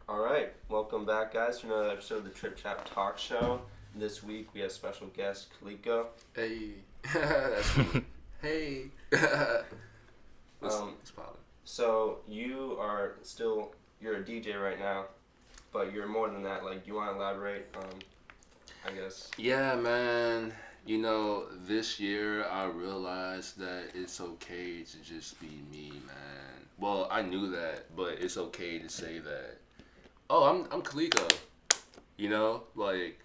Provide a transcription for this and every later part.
All right, welcome back, guys, to another episode of the Talkshow. This week we have special guest Koleco. Hey, that's me. Hey. What's poppin'? So you're a DJ right now, but you're more than that. Like, do you want to elaborate? I guess. Yeah, man. You know, this year I realized that it's okay to just be me, man. Well, I knew that, but it's okay to say that. Oh, I'm Koleco. You know, like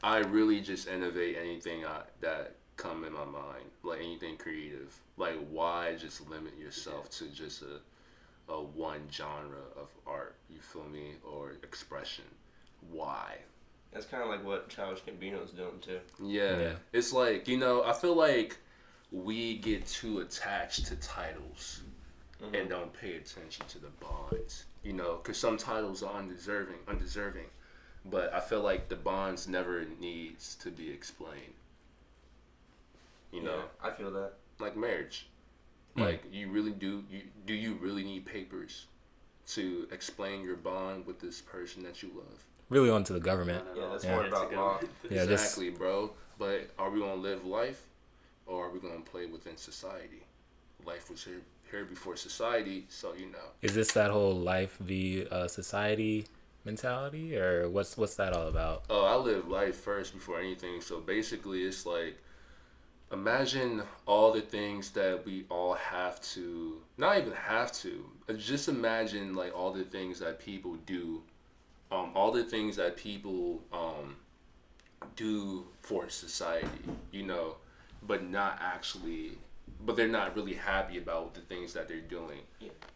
I really just innovate anything that come in my mind, like anything creative. Like, why just limit yourself to just a one genre of art? You feel me? Or expression? Why? That's kind of like what Childish Gambino's doing too. Yeah, it's like, I feel like we get too attached to titles and don't pay attention to the bonds. Because some titles are undeserving. But I feel like the bonds never needs to be explained. I feel that. Like marriage. Like, you really do you really need papers to explain your bond with this person that you love? Really onto the government. Yeah, that's more about law. Exactly, bro. But are we gonna live life, or are we gonna play within society? Life was here before society, so Is this that whole life v society mentality, or what's that all about? Oh, I live life first before anything. So basically, it's like, imagine all the things that we all have to, not even have to, just imagine like all the things that people do, all the things that people do for society, but they're not really happy about the things that they're doing,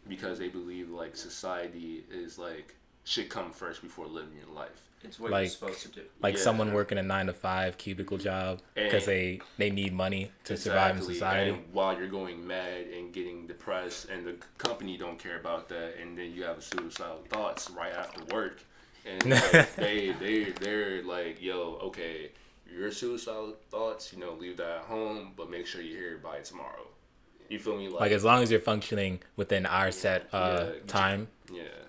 because they believe like society is like should come first before living your life. It's what you're supposed to do. Like someone working a 9-to-5 cubicle job because they need money to survive in society. And while you're going mad and getting depressed, and the company don't care about that, and then you have suicidal thoughts right after work, and like, they're like, yo, okay, your suicidal thoughts, leave that at home, but make sure you're here by tomorrow. You feel me? Like as long as you're functioning within our set time,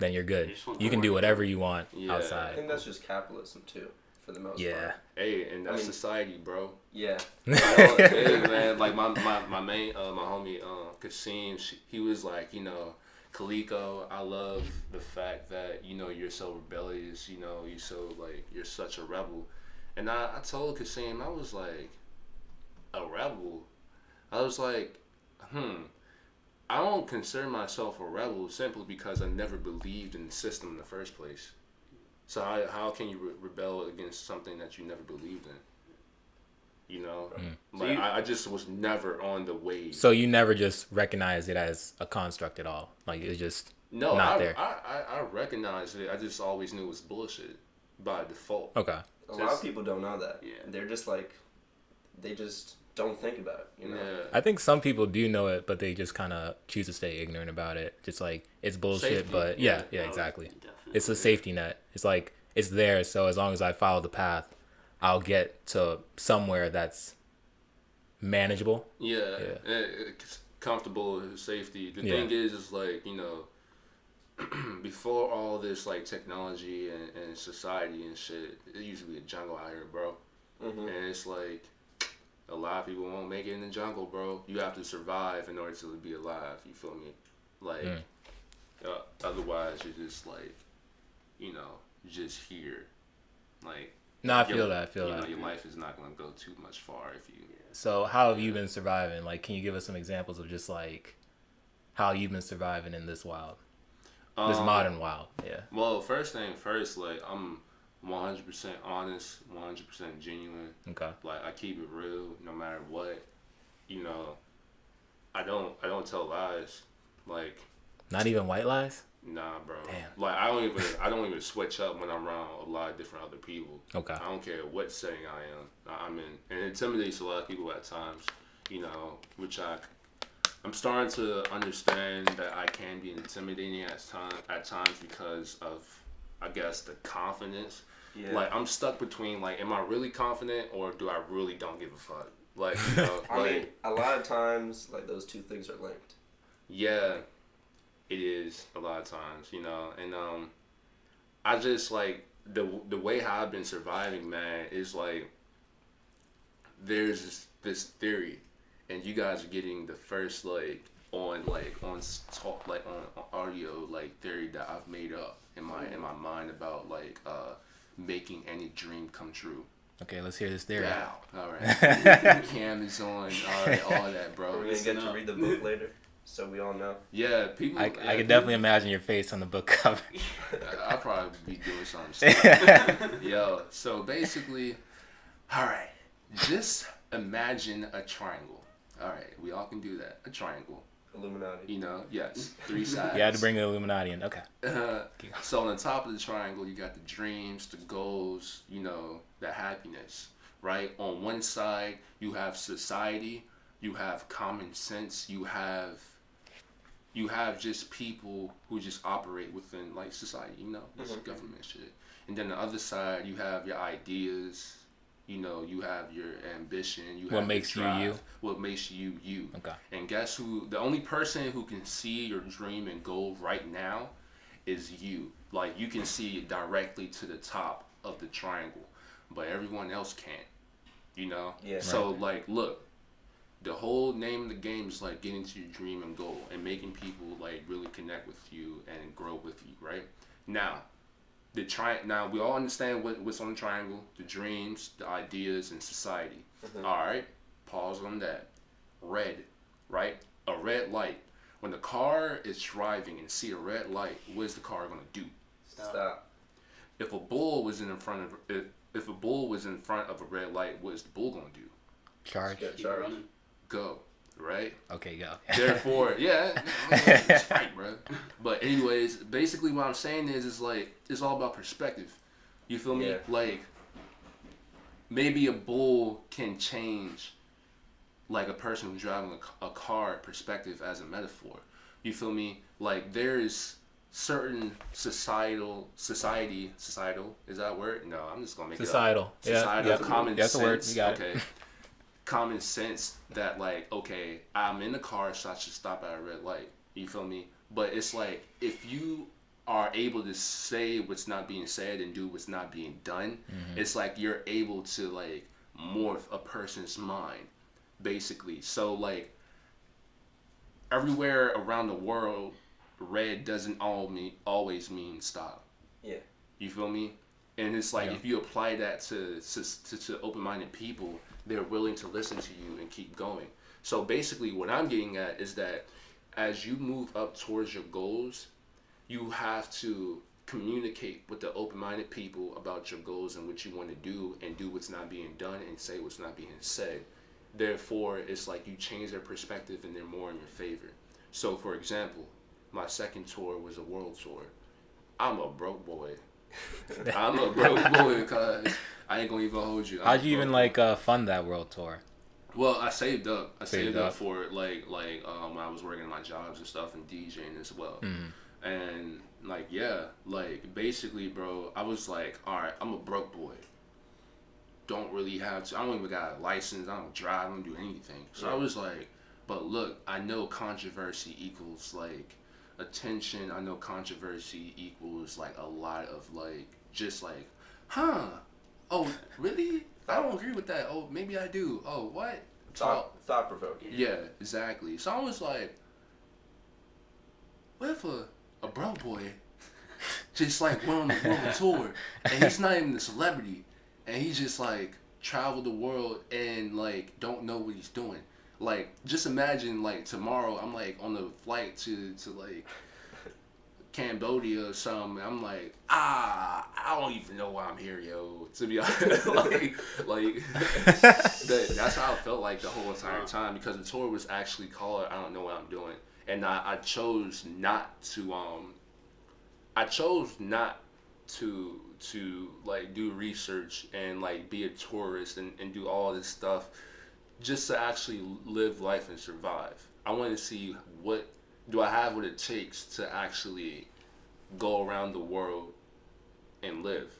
then you're good. You can do whatever you want outside. I think that's just capitalism too, for the most part. Hey, and that's society, bro. Yeah. Hey, man, like my main, my homie, Kasim, he was like, Koleco, I love the fact that, you're so rebellious, you're such a rebel. And I told Kasim, I was like, a rebel? I was like, I don't consider myself a rebel simply because I never believed in the system in the first place. So how can you rebel against something that you never believed in? Like, I just was never on the wave. So you never just recognized it as a construct at all? Like, it's just not there? I recognized it. I just always knew it was bullshit by default. Okay. A lot of people don't know that. Yeah. They're just like, they just don't think about it, Yeah. I think some people do know it, but they just kind of choose to stay ignorant about it. Just like, it's bullshit, Safety. but yeah, exactly. Definitely. It's a safety net. It's like, it's there, so as long as I follow the path, I'll get to somewhere that's manageable. Yeah. It's comfortable, safety. The thing is like, before all this like technology and society and shit, it used to be a jungle out here, bro. And it's like, a lot of people won't make it in the jungle, bro. You have to survive in order to be alive. You feel me? Like, otherwise you're just like, just here. Like, No, I feel that. Your life is not gonna go too much far if you. So how have you been surviving? Like, can you give us some examples of just like how you've been surviving in this wild, this modern wild? Yeah. Well, first thing first, like, I'm 100% honest, 100% genuine. Okay. Like, I keep it real no matter what. I don't tell lies. Like, Not even white lies? nah, bro. Damn. Like, I don't even switch up when I'm around a lot of different other people. Okay. I don't care what setting I'm in. And it intimidates a lot of people at times, which I'm starting to understand that I can be intimidating at times because of, I guess, the confidence. Yeah. Like, I'm stuck between, like, am I really confident or do I really don't give a fuck? Like, I mean, a lot of times, like, those two things are linked. Yeah, it is a lot of times, and I just like the way how I've been surviving, man, is like there's this theory, and you guys are getting the first on talk on audio theory that I've made up in my mind about making any dream come true. Okay, let's hear this theory. Wow. All right. Cam is on. All right, all that, bro. We're gonna get to read the book later, so we all know. Yeah, people. I can definitely imagine your face on the book cover. I'll probably be doing something stupid. Yo, so basically, all right, just imagine a triangle. All right, we all can do that. A triangle. Illuminati. You know, yes, 3 sides. You had to bring the Illuminati in. Okay. So on the top of the triangle, you got the dreams, the goals, you know, the happiness, right? On one side, you have society, you have common sense, you have just people who just operate within society, you know, this government shit. And then the other side, you have your ideas. You know, you have your ambition. You have what makes you you. What makes you you. Okay. And guess who? The only person who can see your dream and goal right now is you. Like, you can see it directly to the top of the triangle, but everyone else can't. You know? Yeah. So, look, the whole name of the game is, getting to your dream and goal and making people, really connect with you and grow with you, right? Now, now we all understand what's on the triangle: the dreams, the ideas, and society. All right, pause on that. Red, right? A red light. When the car is driving and see a red light, what is the car gonna do? Stop. If a bull was in front of a red light, what is the bull gonna do? Charge. Get charged. Go. Right? Okay, go. Therefore, yeah, it's right, bro. But anyways, basically what I'm saying is it's all about perspective. You feel me? Yeah. Maybe a bull can change a person who's driving a car perspective as a metaphor. You feel me? There's certain societal, is that a word? No, I'm just gonna make societal. it up. Societal. Yeah. Common That's sense. a word. You got okay. it. Common sense that okay, I'm in the car, so I should stop at a red light. You feel me? But it's if you are able to say what's not being said and do what's not being done, it's you're able to morph a person's mind, basically. So everywhere around the world, red doesn't always mean stop. Yeah. You feel me? And it's if you apply that to open-minded people, they're willing to listen to you and keep going. So basically what I'm getting at is that as you move up towards your goals, you have to communicate with the open-minded people about your goals and what you want to do, and do what's not being done and say what's not being said. Therefore, it's you change their perspective and they're more in your favor. So for example, my second tour was a world tour. I'm a broke boy. I'm a broke boy because I ain't gonna even hold you. How'd you even fund that world tour? Well, I saved up. I saved up for it, when I was working my jobs and stuff and DJing as well. And basically, bro, I was all right, I'm a broke boy. Don't really have to. I don't even got a license. I don't drive. I don't do anything. So I was but look, I know controversy equals attention. I know controversy equals a lot of oh, really? I don't agree with that. Oh, maybe I do. Oh, what? Thought provoking. Yeah, exactly. So I was what if a broke boy just went on the world tour and he's not even a celebrity and he just traveled the world and don't know what he's doing. Just imagine tomorrow I'm on the flight to Cambodia or something. I'm I don't even know why I'm here, yo. To be honest, that's how I felt the whole entire time, because the tour was actually called I Don't Know What I'm Doing, and I chose not to do research and be a tourist and do all this stuff, just to actually live life and survive. I want to see what I have what it takes to actually go around the world and live,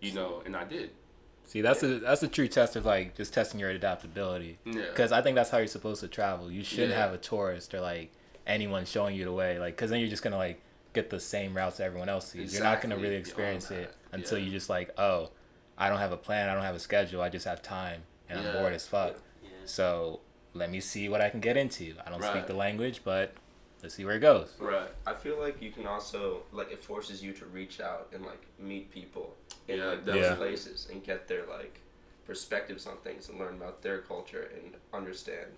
and I did. See, that's a true test of just testing your adaptability. Yeah. Because I think that's how you're supposed to travel. You shouldn't have a tourist or anyone showing you the way, because then you're just gonna get the same routes everyone else sees. Exactly. You're not gonna really experience it until you just like, oh, I don't have a plan, I don't have a schedule, I just have time, and I'm bored as fuck. Yeah. So let me see what I can get into. I don't speak Right. the language, but let's see where it goes. Right. I feel like you can also, like, it forces you to reach out and, like, meet people in, Yeah, like, those definitely. places and get their, like, perspectives on things and learn about their culture and understand,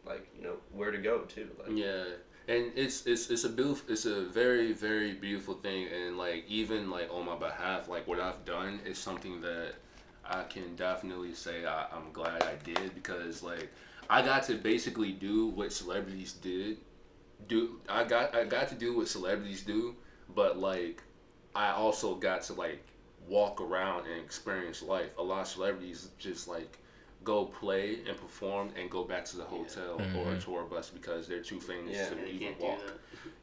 like, you know, where to go, too. Like, Yeah, and it's a very, very beautiful thing, and like even like on my behalf, like what I've done is something that I can definitely say I'm glad I did, because like I got to basically do what celebrities I got to do what celebrities do, but like I also got to like walk around and experience life. A lot of celebrities just like go play and perform and go back to the hotel or a tour bus because they're too famous Yeah, to They even can't walk. do that.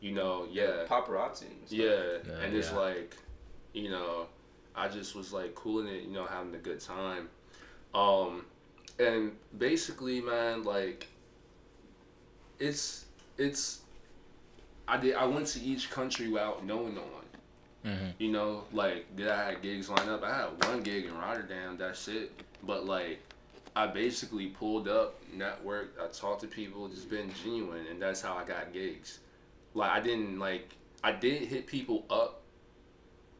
You know, yeah, paparazzi and stuff. yeah, and it's yeah. like, you know, I just was like cooling it, you know, having a good time. And basically, man, like, I went to each country without knowing no one. You know, like, I had gigs lined up. I had one gig in Rotterdam, that's it. But like, I basically pulled up, networked, I talked to people, just been genuine, and that's how I got gigs. Like, I did hit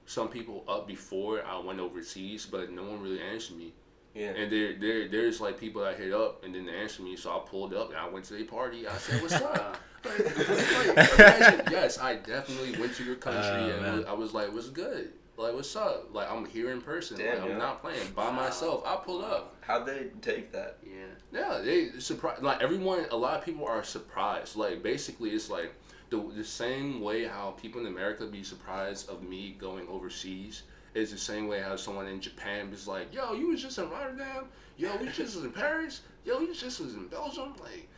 some people up before I went overseas, but no one really answered me. Yeah. And there's like people that hit up and didn't answer me, so I pulled up and I went to a party. I said, "What's up?" Like, imagine, yes, I definitely went to your country and I was like, "What's good? Like, what's up? Like, I'm here in person. Damn, like, I'm not playing by myself." I pulled up. How'd they take that? Yeah. Yeah, they surprised. Like everyone, a lot of people are surprised. Like basically, it's like the same way how people in America be surprised of me going overseas is the same way how someone in Japan is like, "Yo, you was just in Rotterdam. Yo, you just was in Paris. Yo, you just was in Belgium." Like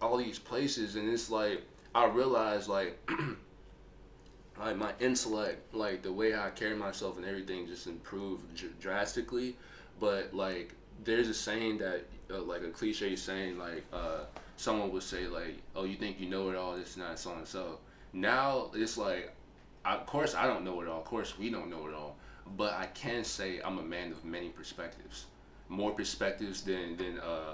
all these places, and it's like I realized like. Like my intellect, like the way I carry myself and everything just improved drastically. But like there's a saying that like a cliche saying like someone would say like, "Oh, you think you know it all, this and that, so and so." Now it's like of course I don't know it all, of course we don't know it all, but I can say I'm a man of many perspectives, more perspectives than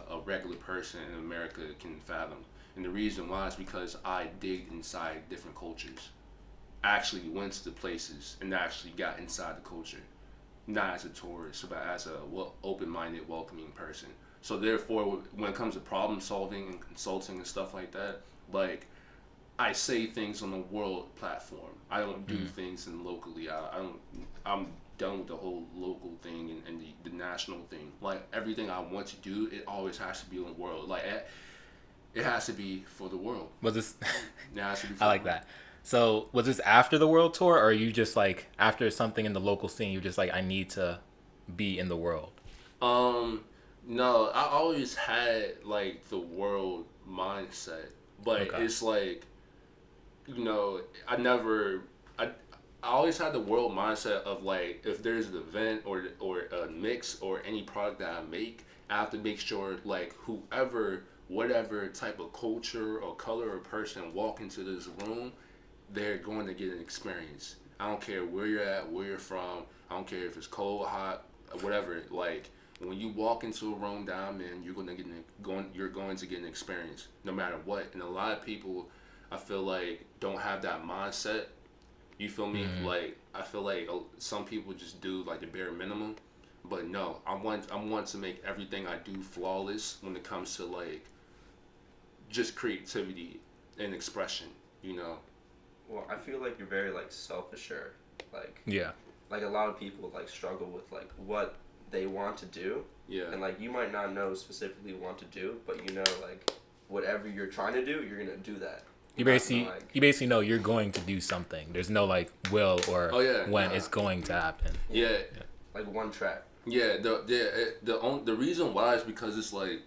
a regular person in America can fathom. And the reason why is because I digged inside different cultures, actually went to the places and actually got inside the culture, not as a tourist, but as a open-minded, welcoming person. So therefore, when it comes to problem solving and consulting and stuff like that, like I say things on the world platform. I don't do things in locally. I'm done with the whole local thing and the national thing. Like everything I want to do, it always has to be on the world. Like it has to be for the world. Was this? It has to be for I like the world. that. So was this after the world tour, or are you just like after something in the local scene, you're just like, I need to be in the world? No, I always had like the world mindset, but Okay. it's like, you know, I always had the world mindset of like, if there's an event or a mix or any product that I make, I have to make sure like whatever type of culture or color or person walk into this room, they're going to get an experience. I don't care where you're at, where you're from. I don't care if it's cold, hot, whatever. Like when you walk into a room that I'm in, you're going to get an experience, no matter what. And a lot of people, I feel like, don't have that mindset. You feel me? Like I feel like some people just do like the bare minimum, but no, I want to make everything I do flawless when it comes to like just creativity and expression. You know. Well, I feel like you're very, like, self-assured. Like, Yeah. like a lot of people, like, struggle with, like, what they want to do. Yeah. And, like, you might not know specifically what to do, but you know, like, whatever you're trying to do, you're going to do that. You Not basically like- you basically know you're going to do something. There's no like will or when it's going to happen. Yeah. Like, one track. Yeah. The reason why is because it's like,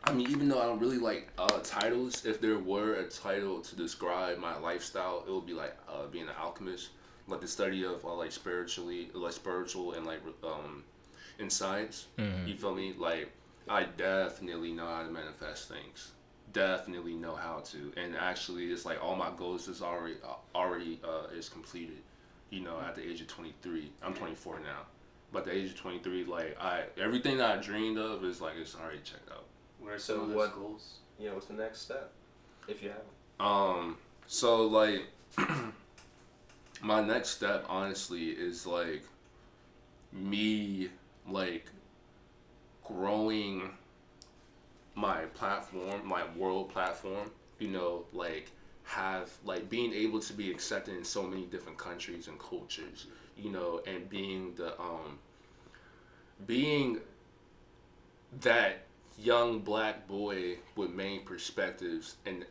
I mean, even though I don't really like titles, if there were a title to describe my lifestyle, it would be like being an alchemist, like the study of spiritual and like in science. You feel me? Like I definitely know how to manifest things. definitely know how to. And actually, it's like all my goals is already is completed. At the age of 23, I'm 24 now. But at the age of 23, like everything that I dreamed of is like it's already checked out. What are some of those goals? What's the next step, if you have? So like, my next step, honestly, is like me like growing my platform, my world platform. Like have like being able to be accepted in so many different countries and cultures. And being that young black boy with many perspectives and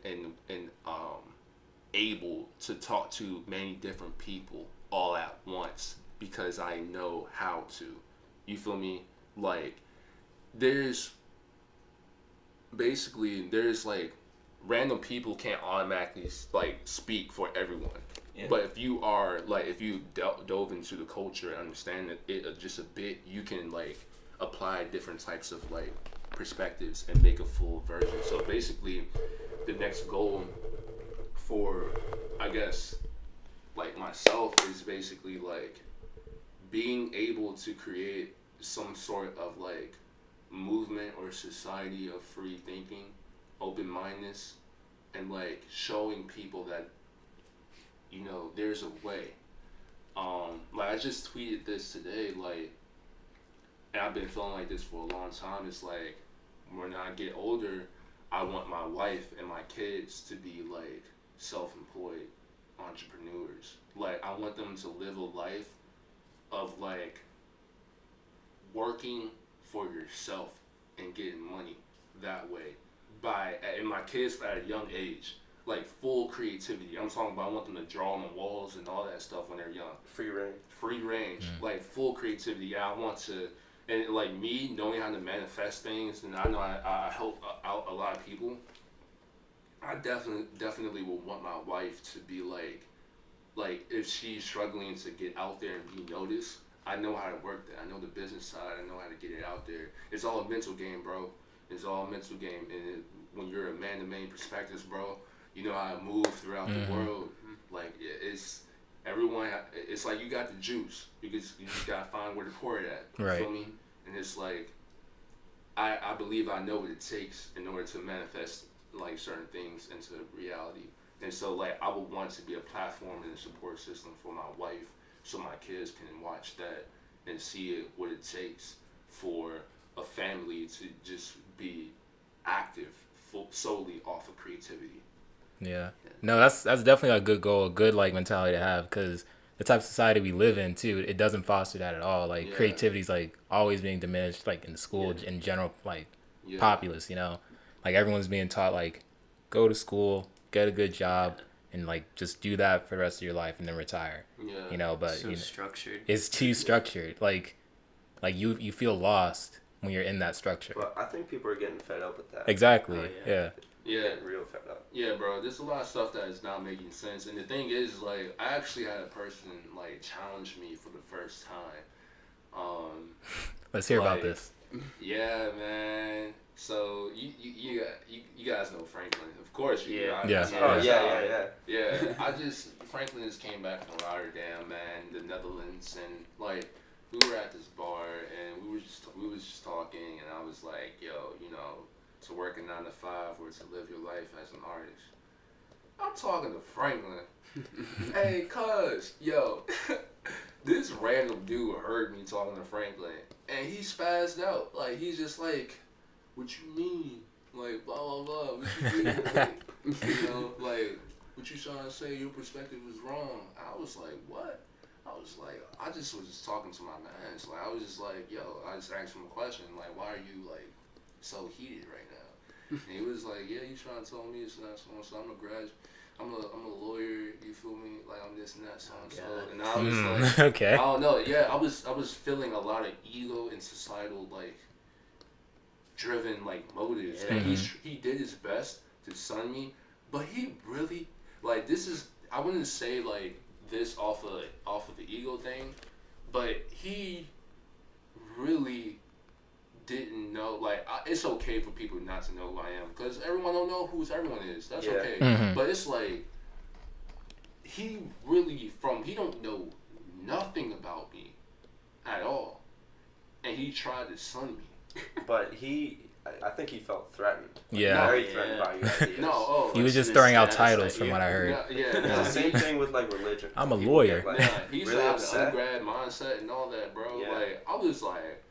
able to talk to many different people all at once because I know how to. You feel me? Like there's like random people can't automatically like speak for everyone. Yeah. But if you dove into the culture and understand it just a bit, you can like apply different types of like perspectives and make a full version. So basically, the next goal for, I guess, like myself is basically like being able to create some sort of like movement or society of free thinking, open-mindedness, and like showing people that there's a way. Like I just tweeted this today, like, and I've been feeling like this for a long time. It's like when I get older, I want my wife and my kids to be like self-employed entrepreneurs. Like I want them to live a life of like working for yourself and getting money that way. And my kids at a young age, like full creativity. I'm talking about I want them to draw on the walls and all that stuff when they're young. Free range. Like full creativity. Yeah, I want to, and like me knowing how to manifest things, and I know I help out a lot of people. I definitely will want my wife to be like if she's struggling to get out there and be noticed, I know how to work that. I know the business side. I know how to get it out there. It's all a mental game, bro. It's all a mental game. And when you're a man to many perspectives, bro, you know how to move throughout the world. Like it's everyone. It's like you got the juice. You just gotta find where to pour it at. Right. You feel me? And it's like I believe I know what it takes in order to manifest like certain things into reality. And so like I would want to be a platform and a support system for my wife, so my kids can watch that and see what it takes for a family to just be active solely off of creativity. Yeah. No, that's definitely a good goal, a good like mentality to have, because the type of society we live in too, it doesn't foster that at all. Like creativity's like always being diminished, like in school in general, like populace, like everyone's being taught like go to school, get a good job, and like just do that for the rest of your life and then retire. But so structured. It's too structured. Like you feel lost when you're in that structure. Well, I think people are getting fed up with that. Exactly. Yeah. Getting real fed up. Yeah, bro. There's a lot of stuff that is not making sense. And the thing is, like, I actually had a person like challenge me for the first time. Let's hear about this. Yeah, man. So you guys know Franklin, of course. Yeah. Franklin just came back from Rotterdam, man, the Netherlands, and like we were at this bar and we was just talking, and I was like, yo, to work a 9 to 5 or to live your life as an artist. I'm talking to Franklin. Hey, cuz, yo, this random dude heard me talking to Franklin, and he spazzed out. Like, he's just like, what you mean? Like, blah, blah, blah. What you mean? Like, what you trying to say? Your perspective was wrong. I was like, what? I was like, I just was just talking to my man. So I was just like, yo, I just asked him a question. Like, why are you, like, so heated right now? And he was like, yeah, you trying to tell me it's not so and so. I'm a graduate. I'm a lawyer. You feel me? Like I'm this and that, so and so. And I was like, okay. I don't know. Yeah, I was feeling a lot of ego and societal like driven like motives, and he did his best to sun me, but he really like this is I wouldn't say like this off of the ego thing, but he really didn't know, like, it's okay for people not to know who I am, because everyone don't know who everyone is. That's Yeah. okay. Mm-hmm. But it's like, he don't know nothing about me at all. And he tried to sun me. But I think he felt threatened. Yeah. Very threatened by your ideas. No, He was just throwing out titles from what I heard. Yeah, It's the same thing with like religion. I'm a People lawyer. get, like, Nah, he's really like upset. the undergrad mindset and all that, bro. Yeah. Like, I was like,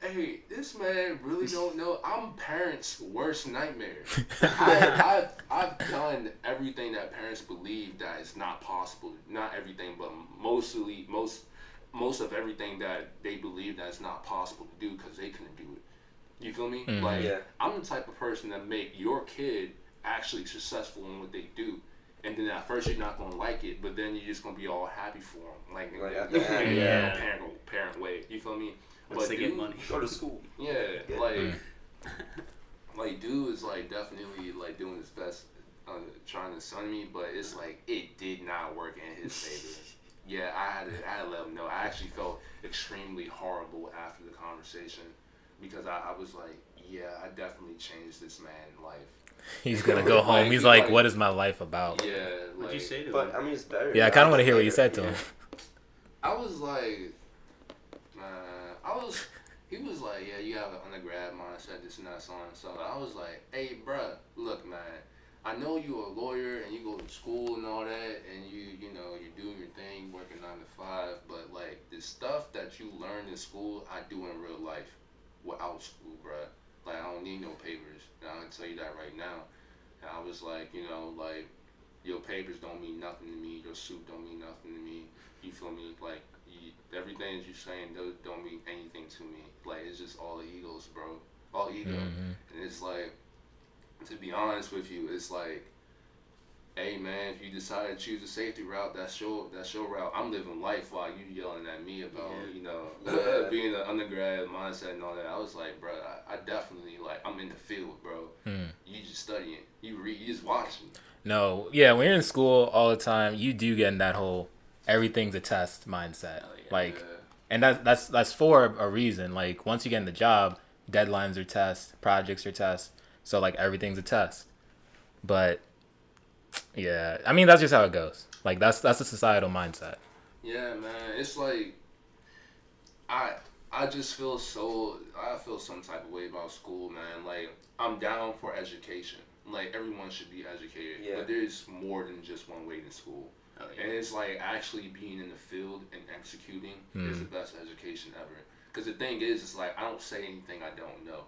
hey, this man really don't know. I'm parents' worst nightmare. I've done everything that parents believe that is not possible. Not everything, but most of everything that they believe that is not possible to do because they couldn't do it. You feel me? Mm-hmm. Like, Yeah. I'm the type of person that make your kid actually successful in what they do. And then at first you're not gonna like it, but then you're just gonna be all happy for them, like in Like, the yeah. parent way. You feel me? Once they get money. Go to school. Yeah, Yeah. like dude is like definitely like doing his best, trying to sun me, but it's like it did not work in his favor. Yeah, I had to let him know. I actually felt extremely horrible after the conversation because I was like, yeah, I definitely changed this man's life. He's gonna go home. He's like, what is my life about? Yeah, What'd you say to him? But I mean, it's better. Yeah, I kind of want to hear what you said to him. I was like, he was like, yeah, you have an undergrad mindset, this and that, so on and so. I was like, hey, bruh, look, man, I know you're a lawyer and you go to school and all that, and you know, you're doing your thing, working 9 to 5, but like the stuff that you learn in school, I do in real life without school, bruh. Like, I don't need no papers, and I'm gonna tell you that right now. And I was like, you know, like, your papers don't mean nothing to me, your suit don't mean nothing to me, you feel me? Like, everything that you're saying don't mean anything to me. Like, it's just all egos, bro. All ego. Mm-hmm. And it's like, to be honest with you, it's like, hey man, if you decide to choose a safety route, that's your route. I'm living life while you yelling at me about, you know, being an undergrad mindset and all that. I was like, bro, I definitely, like, I'm in the field, bro. You just studying. You just watching. No, yeah, when you're in school all the time, you do get in that whole everything's a test mindset. Like, and that's for a reason. Like, once you get in the job, deadlines are tests, projects are tests. So like everything's a test. But yeah, I mean that's just how it goes. Like that's a societal mindset. Yeah, man. It's like I just feel some type of way about school, man. Like, I'm down for education. Like, everyone should be educated. Yeah. But there's more than just one way to school. Oh, yeah. And it's like actually being in the field and executing is the best education ever. Because the thing is, it's like I don't say anything I don't know.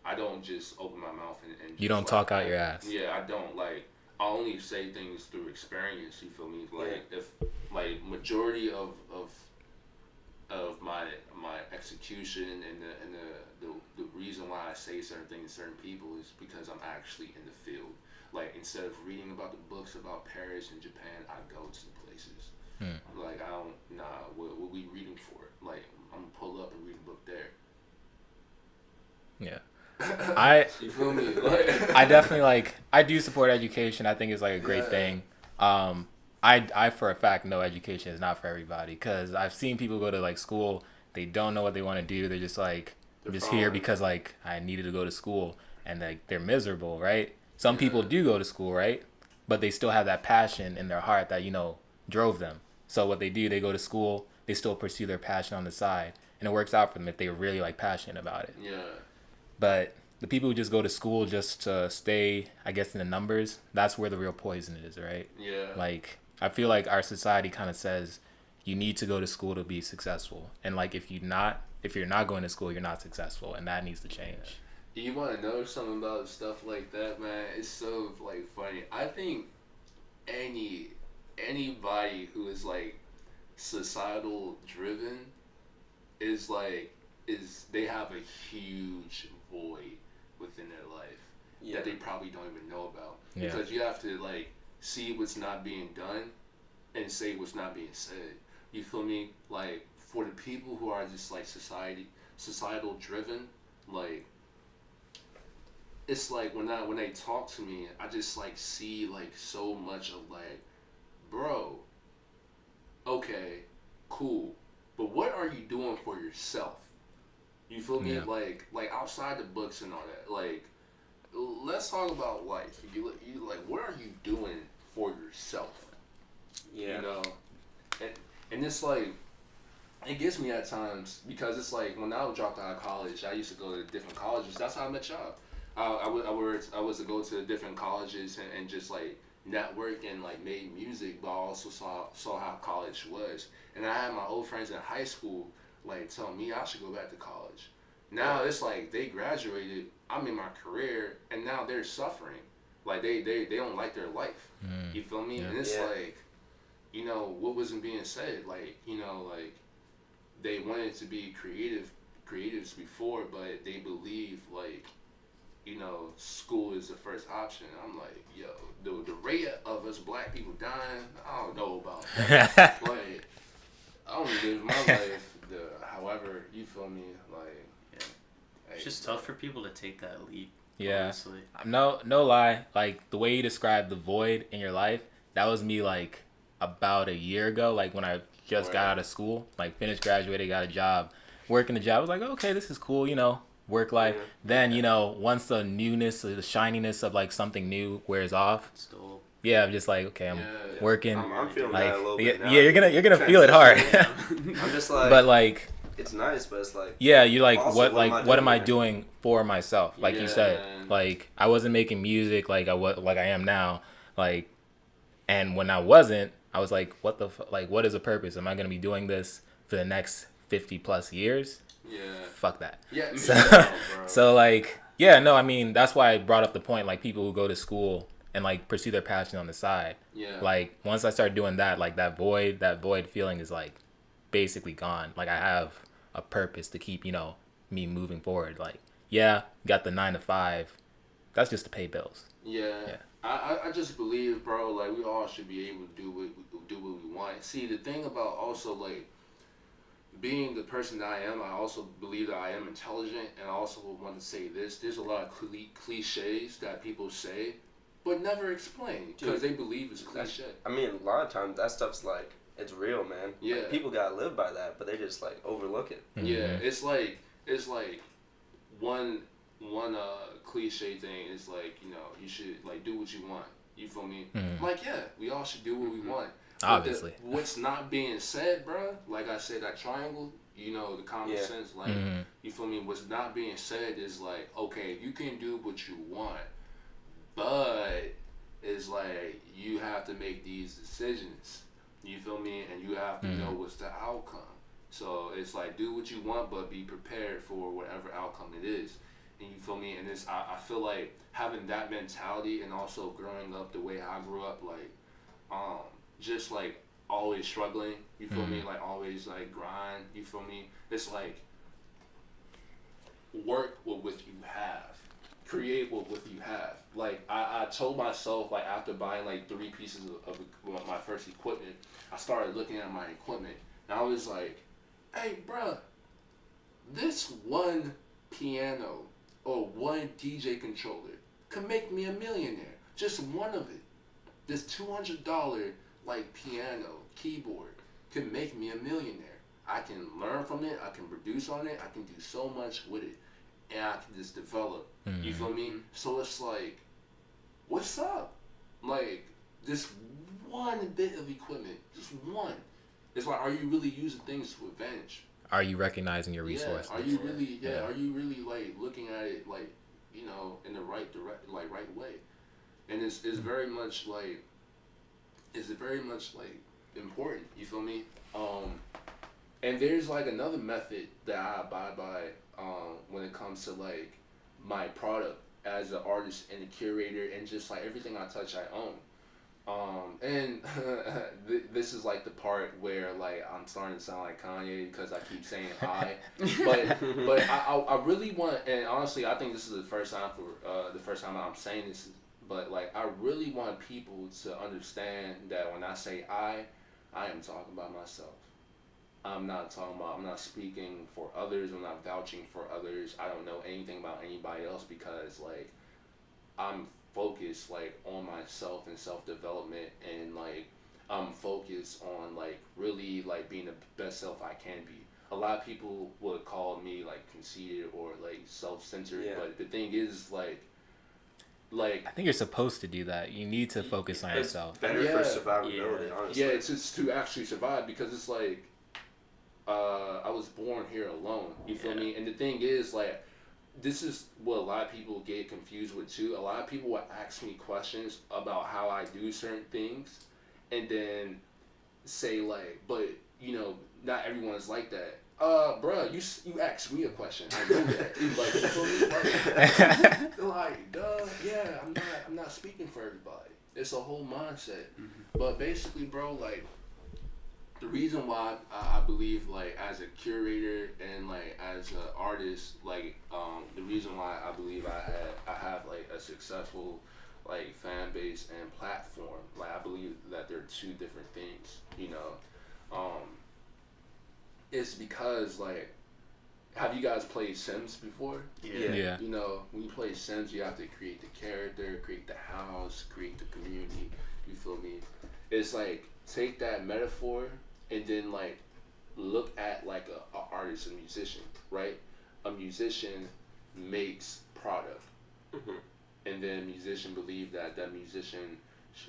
I don't just open my mouth and just, You don't like, talk out your ass. Yeah, I don't. Like, I only say things through experience. You feel me? Like, if like majority of my execution and the reason why I say certain things to certain people is because I'm actually in the field. Like, instead of reading about the books about Paris and Japan, I go to the places. Like, I don't, what we reading for? Like, I'm gonna pull up and read a book there. Yeah. You feel me? Like, I definitely I do support education. I think it's like a great thing. I for a fact know education is not for everybody because I've seen people go to like school, they don't know what they want to do. They're just like, I'm just here because like I needed to go to school, and like they're miserable, right? Some people do go to school, right? But they still have that passion in their heart that, you know, drove them. So what they do, they go to school, they still pursue their passion on the side, and it works out for them if they're really like passionate about it. yeah. But the people who just go to school just to stay, I guess, in the numbers, that's where the real poison is, right? Yeah. Like, I feel like our society kind of says you need to go to school to be successful. And like, if you're not going to school, you're not successful, and that needs to change. You want to know something about stuff like that, man? It's so like funny. I think anybody who is like societal driven is they have a huge void within their life that they probably don't even know about. Yeah. Because you have to like see what's not being done and say what's not being said. You feel me? Like, for the people who are just like societal driven, like, it's like when they talk to me, I just like see like so much of like, bro, okay, cool, but what are you doing for yourself? You feel me? Yeah. Like outside the books and all that. Like, let's talk about life. You like, what are you doing for yourself? Yeah. You know, and it's like, it gets me at times because it's like when I dropped out of college, I used to go to different colleges. That's how I met y'all. I was to go to different colleges and just like network and like made music, but I also saw how college was. And I had my old friends in high school like tell me I should go back to college. Now it's like they graduated, I'm in my career, and now they're suffering. Like they don't like their life. You feel me? Yeah. And it's Yeah. like, you know, what wasn't being said. Like, you know, like they wanted to be creatives before, but they believe like, you know, school is the first option. I'm like, yo, the rate of us black people dying, I don't know about that. Like, I don't live my life however, you feel me, like, It's just tough for people to take that leap. Yeah. Honestly. No lie. Like the way you described the void in your life, that was me like about a year ago. Like when I just got out of school, like finished graduating, got a job, working a job. I was like, okay, this is cool, you know, work life. Then, you know, once the newness, the shininess of like something new wears off, Still. yeah, I'm just like, okay, I'm working. I'm feeling like, that a little yeah, bit now. yeah, you're gonna feel it hard. I'm just like, But like, it's nice, but it's like, yeah, you're like, also, what am I here? doing for myself? Like you said, like I wasn't making music like I am now, like, and when I wasn't, I was like, like, what is the purpose? Am I gonna be doing this for the next 50 plus years? yeah. Fuck that. Yeah. So like, yeah, no, I mean, that's why I brought up the point, like people who go to school and like pursue their passion on the side. Yeah. Like once I started doing that, like that void feeling is like basically gone. Like I have a purpose to keep, you know, me moving forward. Like, yeah, got the 9 to 5. That's just to pay bills. Yeah. Yeah. I just believe, bro, like we all should be able to do what we want. See, the thing about also like being the person that I am, I also believe that I am intelligent, and I also want to say this. There's a lot of clichés that people say, but never explain because they believe it's cliche. I mean, a lot of times that stuff's like, it's real, man. Yeah. Like, people gotta live by that, but they just like overlook it. Mm-hmm. Yeah, it's like one cliche thing is like, you know, you should like do what you want. You feel me? Like, yeah, we all should do what we want. Obviously. What's not being said, bro? Like I said, that triangle, you know, the common sense, like, you feel me? What's not being said is like, okay, you can do what you want, but it's like you have to make these decisions. You feel me? And you have to know what's the outcome. So it's like, do what you want, but be prepared for whatever outcome it is. And you feel me? And it's I feel like having that mentality and also growing up the way I grew up, like, just like always struggling. You feel me? Like always like grind. You feel me? It's like work with what you have. Create with what you have. Like I told myself, like after buying like 3 pieces of my first equipment, I started looking at my equipment and I was like, hey bruh, this one piano or one DJ controller could make me a millionaire. Just one of it. This $200 like piano, keyboard could make me a millionaire. I can learn from it, I can produce on it, I can do so much with it. And I can just develop. You feel me? So it's like, what's up? Like, this one bit of equipment, just one. It's like, are you really using things to advantage? Are you recognizing your resources? Yeah, are you really, are you really like looking at it like, you know, in the right way? And it's very much like, important, you feel me? And there's like another method that I abide by when it comes to like my product as an artist and a curator and just like everything I touch I own. And this is like the part where like I'm starting to sound like Kanye because I keep saying I, but I really want, and honestly I think this is the first time I'm saying this, but like I really want people to understand that when I say I am talking about myself. I'm not speaking for others. I'm not vouching for others. I don't know anything about anybody else because like I'm focused like on myself and self-development, and like I'm focused on like really like being the best self I can be. a lot of people would call me like conceited or like self-centered, but the thing is like I think you're supposed to do that. You need to focus on yourself. Better for survivability, honestly. Yeah, it's just to actually survive, because it's like I was born here alone. You feel me? And the thing is, like, this is what a lot of people get confused with too. A lot of people will ask me questions about how I do certain things, and then say like, but you know, not everyone is like that. Bruh, you asked me a question. I know that. Like, you feel me? Like, duh, yeah, I'm not speaking for everybody. It's a whole mindset. But basically, bro, like, the reason why I believe, like, as a curator and like as an artist, like, the reason why I believe I have like a successful like fan base and platform, like, I believe that they're two different things, you know. It's because, like, have you guys played Sims before? Yeah. You know, when you play Sims, you have to create the character, create the house, create the community. You feel me? It's like, take that metaphor and then like look at like a artist, a musician, right? A musician makes product, and then a musician believe that musician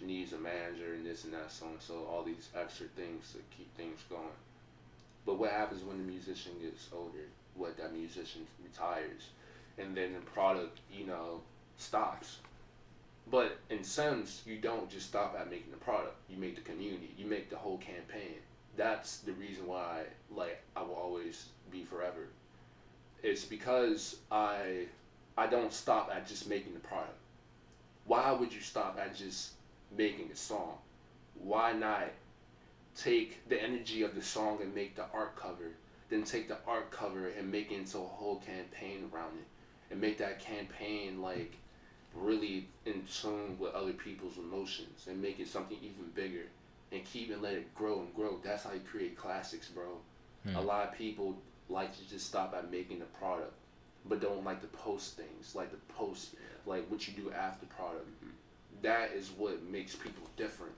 needs a manager and this and that, so and so, all these extra things to keep things going. But what happens when the musician gets older? What, that musician retires, and then the product, you know, stops. But in Sims, you don't just stop at making the product. You make the community. You make the whole campaign. That's the reason why, like, I will always be forever. It's because I don't stop at just making the product. Why would you stop at just making a song? Why not take the energy of the song and make the art cover, then take the art cover and make it into a whole campaign around it, and make that campaign like really in tune with other people's emotions, and make it something even bigger, and keep and let it grow and grow. That's how you create classics, bro. A lot of people like to just stop at making the product, but don't like to post things, like to post like what you do after product. That is what makes people different.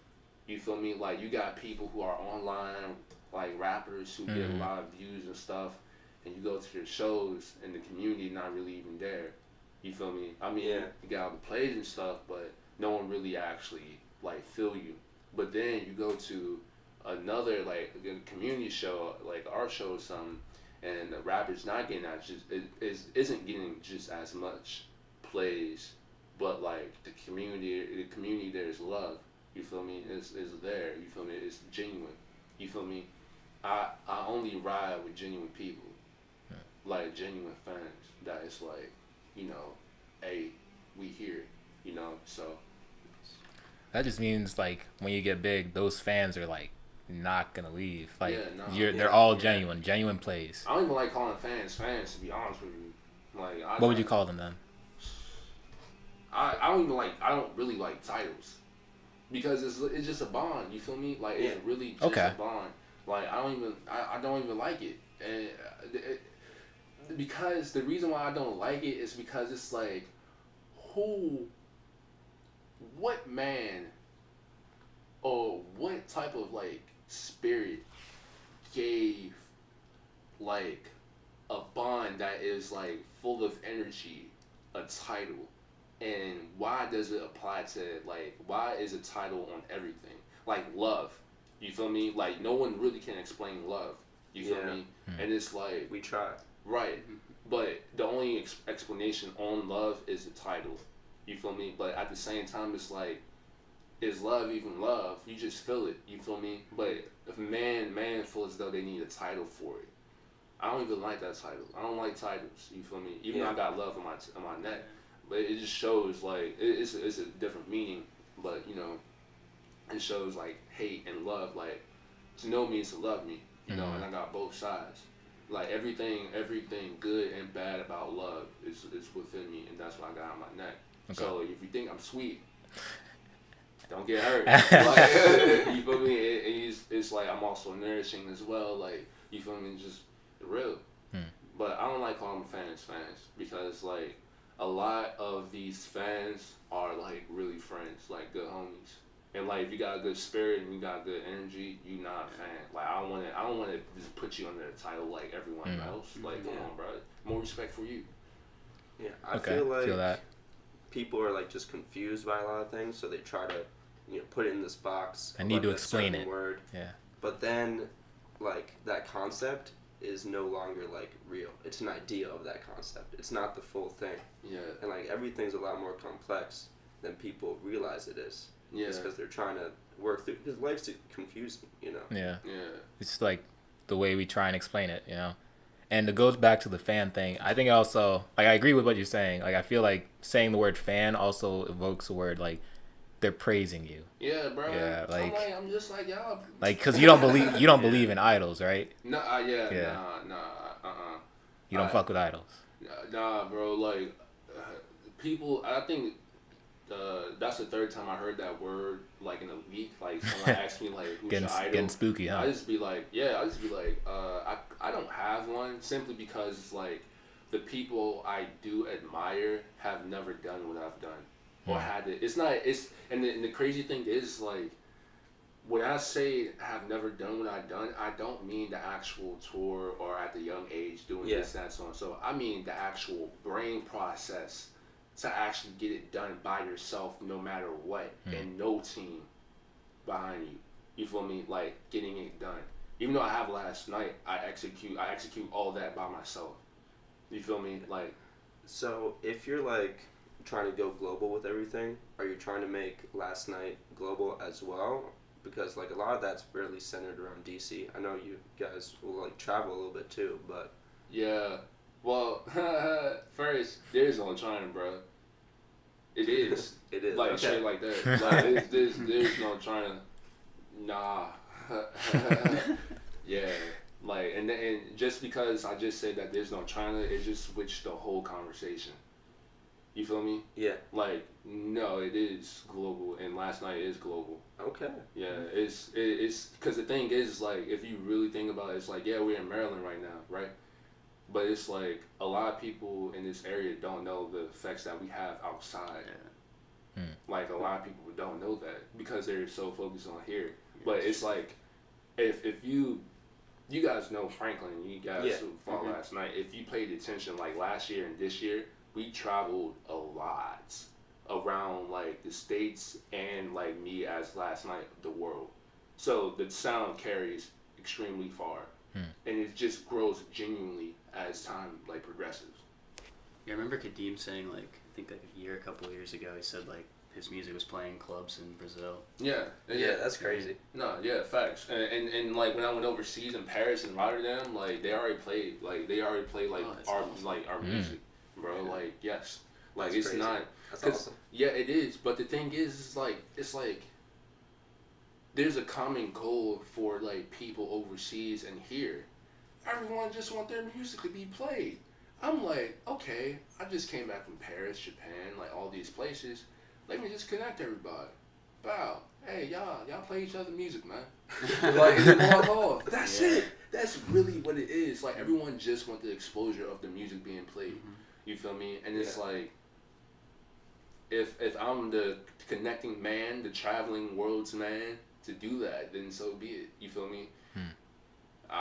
You feel me? Like, you got people who are online, like rappers who get a lot of views and stuff, and you go to their shows and the community not really even there. You feel me? I mean, you got all the plays and stuff, but no one really actually like feel you. But then you go to another like a community show, like art show or something, and the rapper's not getting that, isn't getting just as much plays, but like the community there is love. You feel me? Is there. You feel me? It's genuine. You feel me? I only ride with genuine people, like genuine fans. That is like, you know, hey, we here. You know, so that just means like when you get big, those fans are like not gonna leave. Like they're all genuine plays. I don't even like calling fans to be honest with you. Like, what would you call them then? I don't really like titles. Because it's just a bond, you feel me? Like, it's really just a bond. Like, I don't even like it. And because the reason why I don't like it is because it's like, what man or what type of like spirit gave like a bond that is like full of energy a title? And why does it apply to, like, why is a title on everything? Like, love. You feel me? Like, no one really can explain love. You feel me? And it's like, we try. Right. But the only explanation on love is the title. You feel me? But at the same time, it's like, is love even love? You just feel it. You feel me? But if man feel as though they need a title for it. I don't even like that title. I don't like titles. You feel me? Even though I got love on my neck. But it just shows, like, it's a different meaning, but, you know, it shows, like, hate and love. Like, to know means to love me, you know, and I got both sides. Like, everything good and bad about love is within me, and that's what I got on my neck. Okay. So, if you think I'm sweet, don't get hurt. Like, you feel me? It's like, I'm also nourishing as well. Like, you feel me? Just real. But I don't like calling fans, because, like, a lot of these fans are like really friends, like good homies. And like, if you got a good spirit and you got good energy, you not a fan. Like, I don't wanna just put you under the title like everyone else. Like, come on, bro. More respect for you. Yeah, I feel like people are like just confused by a lot of things, so they try to, put it in this box. I need to explain it. Word. Yeah. But then, like, that concept is no longer like real. It's an idea of that concept. It's not the full thing. Yeah. And like everything's a lot more complex than people realize it is. Yeah. It's because they're trying to work through. Because life's confusing, Yeah. Yeah. It's like the way we try and explain it, And it goes back to the fan thing. I think also, like, I agree with what you're saying. Like, I feel like saying the word fan also evokes a word like they're praising you. Yeah, bro. Yeah, like I'm just like y'all. Like, cause you don't believe in idols, right? No, nah, You don't fuck with idols. Nah, bro. Like, people. I think that's the third time I heard that word, like, in a week. Like, someone asked me, like, who's your idol? Getting spooky, huh? I just be like, I don't have one, simply because, like, the people I do admire have never done what I've done. Or had it. And the crazy thing is, like, when I say have never done what I've done, I don't mean the actual tour or at the young age doing this, that, so on. So I mean the actual brain process to actually get it done by yourself, no matter what, and no team behind you. You feel me? Like, getting it done. Even though I have last night, I execute all that by myself. You feel me? Like, so if you're like trying to go global with everything, are you trying to make Last Night global as well? Because like a lot of that's really centered around DC. I know you guys will like travel a little bit too, but yeah. Well, first, there's no China, bro. It is. It is. Like, shit like that. Like, there's no China. Nah. Yeah. Like, and just because I just said that there's no China, it just switched the whole conversation. You feel me? Yeah. Like, no, it is global, and Last Night is global. Okay. Yeah, it's because the thing is, like, if you really think about it, it's like, yeah, we're in Maryland right now, right? But it's like a lot of people in this area don't know the effects that we have outside. Yeah. Like, a lot of people don't know that because they're so focused on here. But it's like, if you guys know Franklin, you guys who fought Last Night, if you paid attention, like last year and this year, we traveled a lot around, like, the states and, like, me as Last Night, the world. So the sound carries extremely far, and it just grows genuinely as time, like, progresses. Yeah, I remember Kadeem saying, like, I think like a couple of years ago, he said, like, his music was playing clubs in Brazil. Yeah, that's crazy. No, yeah, facts. And like, when I went overseas in Paris and Rotterdam, like, they already played our music. Bro, like, yes, like, that's it's crazy. not. That's awesome. Yeah, it is. But the thing is, it's like there's a common goal for, like, people overseas and here. Everyone just want their music to be played. I'm like, okay, I just came back from Paris, Japan, like, all these places. Let me just connect everybody. Wow, hey, y'all play each other's music, man. Like, and then walk off. That's it. That's really what it is. Like, everyone just want the exposure of the music being played. You feel me? And it's like, if I'm the connecting man, the traveling world's man, to do that, then so be it. You feel me?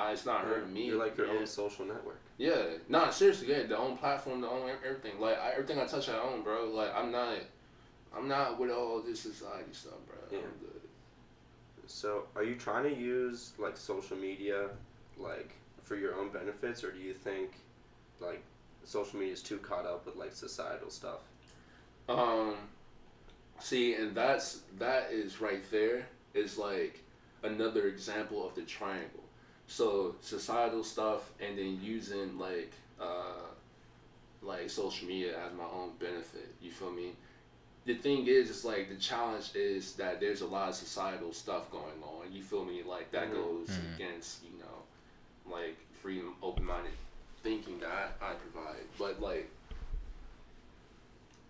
It's not hurting me. You're like your own social network. Yeah. Nah, seriously, yeah. The own platform, the own everything. Like, everything I touch, I own, bro. Like, I'm not with all this society stuff, bro. Yeah. I'm good. So, are you trying to use, like, social media, like, for your own benefits, or do you think, like, social media is too caught up with, like, societal stuff? See, and that is right there is, like, another example of the triangle. So, societal stuff, and then using, like social media as my own benefit. You feel me? The thing is, it's like, the challenge is that there's a lot of societal stuff going on. You feel me? Like, that goes against, like, freedom, open-minded thinking that I provide. But, like,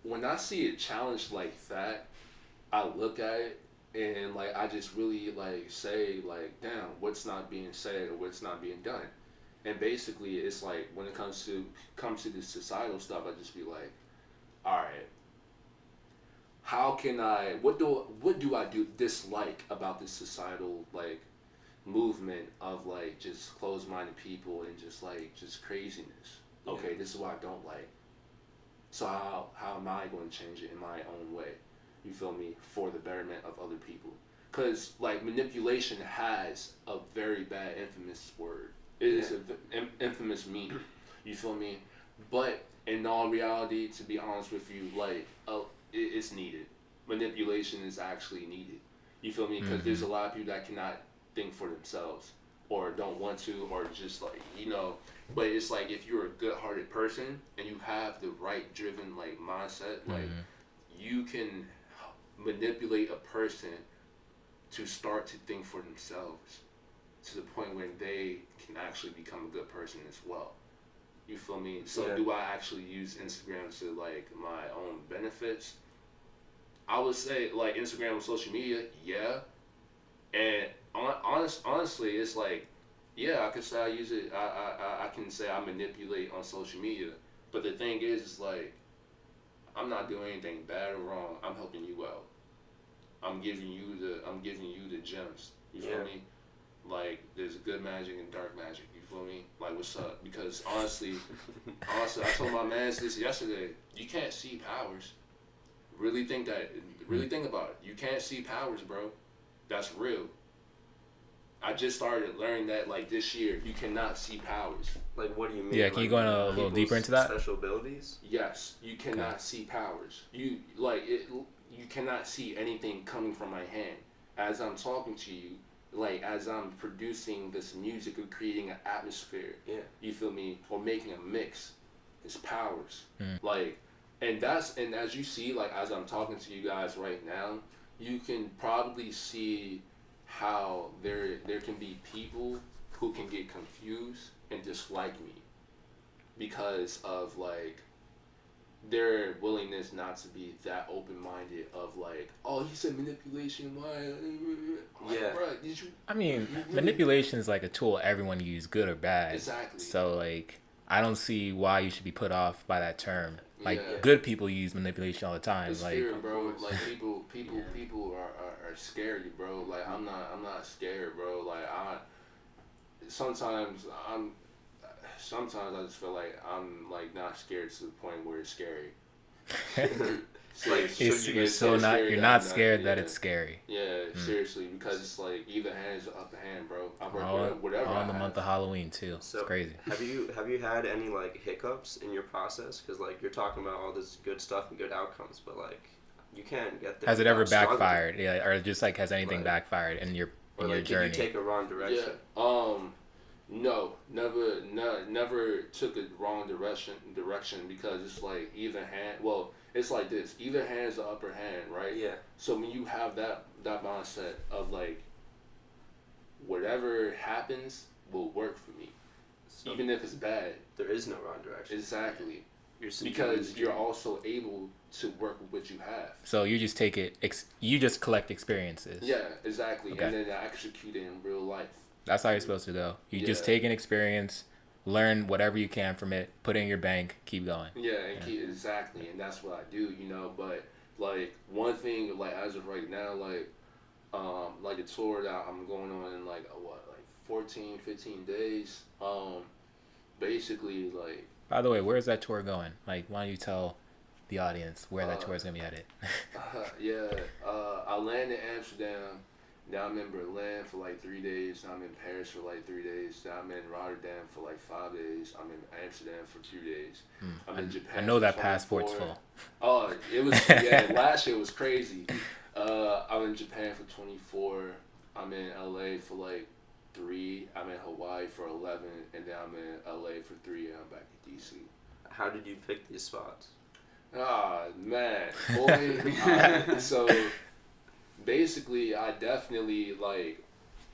when I see a challenge like that, I look at it and, like, I just really, like, say, like, damn, what's not being said or what's not being done. And basically, it's like, when it comes to this societal stuff, I just be like, all right, how can I? What do I do dislike about this societal like movement of like just closed-minded people and just craziness? Okay, this is what I don't like. So how am I going to change it in my own way? You feel me? For the betterment of other people. Because like manipulation has a very bad infamous word. It is an infamous meaning. You feel me? But in all reality, to be honest with you, like it's needed. Manipulation is actually needed. You feel me? Because there's a lot of people that cannot think for themselves or don't want to, or just like, you know. But it's like if you're a good-hearted person and you have the right driven like mindset, like you can manipulate a person to start to think for themselves to the point where they can actually become a good person as well. You feel me? So do I actually use Instagram to like my own benefits? I would say like Instagram and social media, yeah. And honestly, it's like, yeah, I could say I use it. I can say I manipulate on social media. But the thing is like, I'm not doing anything bad or wrong. I'm helping you out. I'm giving you the gems. You feel me? Like there's good magic and dark magic. You feel me? Like what's up? Because honestly, I told my mans this yesterday. You can't see powers. Really think about it. You can't see powers, bro. That's real. I just started learning that like this year. You cannot see powers. Like what do you mean? Yeah, can you go a little deeper into that? Special abilities? Yes, you cannot see powers. You like it. You cannot see anything coming from my hand as I'm talking to you. Like as I'm producing this music or creating an atmosphere. Yeah. You feel me? Or making a mix. It's powers. Like, and as you see, like as I'm talking to you guys right now, you can probably see how there can be people who can get confused and dislike me because of like their willingness not to be that open-minded of like, oh, he said manipulation, why? Like, bro, did you? I mean, manipulation is like a tool everyone uses, good or bad. Exactly. So like, I don't see why you should be put off by that term. Like good people use manipulation all the time. It's like fear, bro. Like people are scary, bro. Like I'm not scared, bro. Like sometimes I just feel like I'm like not scared to the point where it's scary. Like, you're not scared that it's scary. Yeah, seriously, because it's like either hand is the upper hand, bro. I work whatever. All in the month of Halloween too. So it's crazy. Have you had any like hiccups in your process? Because like you're talking about all this good stuff and good outcomes, but like you can't get there. Has it ever backfired? Yeah, or just like has anything backfired in your journey? Did you take a wrong direction? Yeah. No, never took a wrong direction because it's like either hand. Well, it's like this: either hand is the upper hand, right? Yeah. So when you have that mindset of like, whatever happens will work for me, so even if it's bad. There is no wrong direction. Exactly. Because you're also able to work with what you have. So you just take it. You just collect experiences. Yeah, exactly, and then execute it in real life. That's how you're supposed to go. You just take an experience, learn whatever you can from it, put it in your bank, keep going. Exactly, and that's what I do, you know. But like one thing, like as of right now, like the tour that I'm going on in like 14, 15 days. Basically like. By the way, where's that tour going? Like, why don't you tell the audience where that tour is gonna be headed? I land in Amsterdam. Now I'm in Berlin for like 3 days. Now I'm in Paris for like 3 days. Now I'm in Rotterdam for like 5 days. I'm in Amsterdam for 2 days. I'm in Japan. I know that passport's full. Oh, it was last year was crazy. I'm in Japan for 24. I'm in LA for like 3. I'm in Hawaii for 11, and then I'm in LA for 3, and I'm back in DC. How did you pick these spots? Ah, man, boy. So. Basically, I definitely like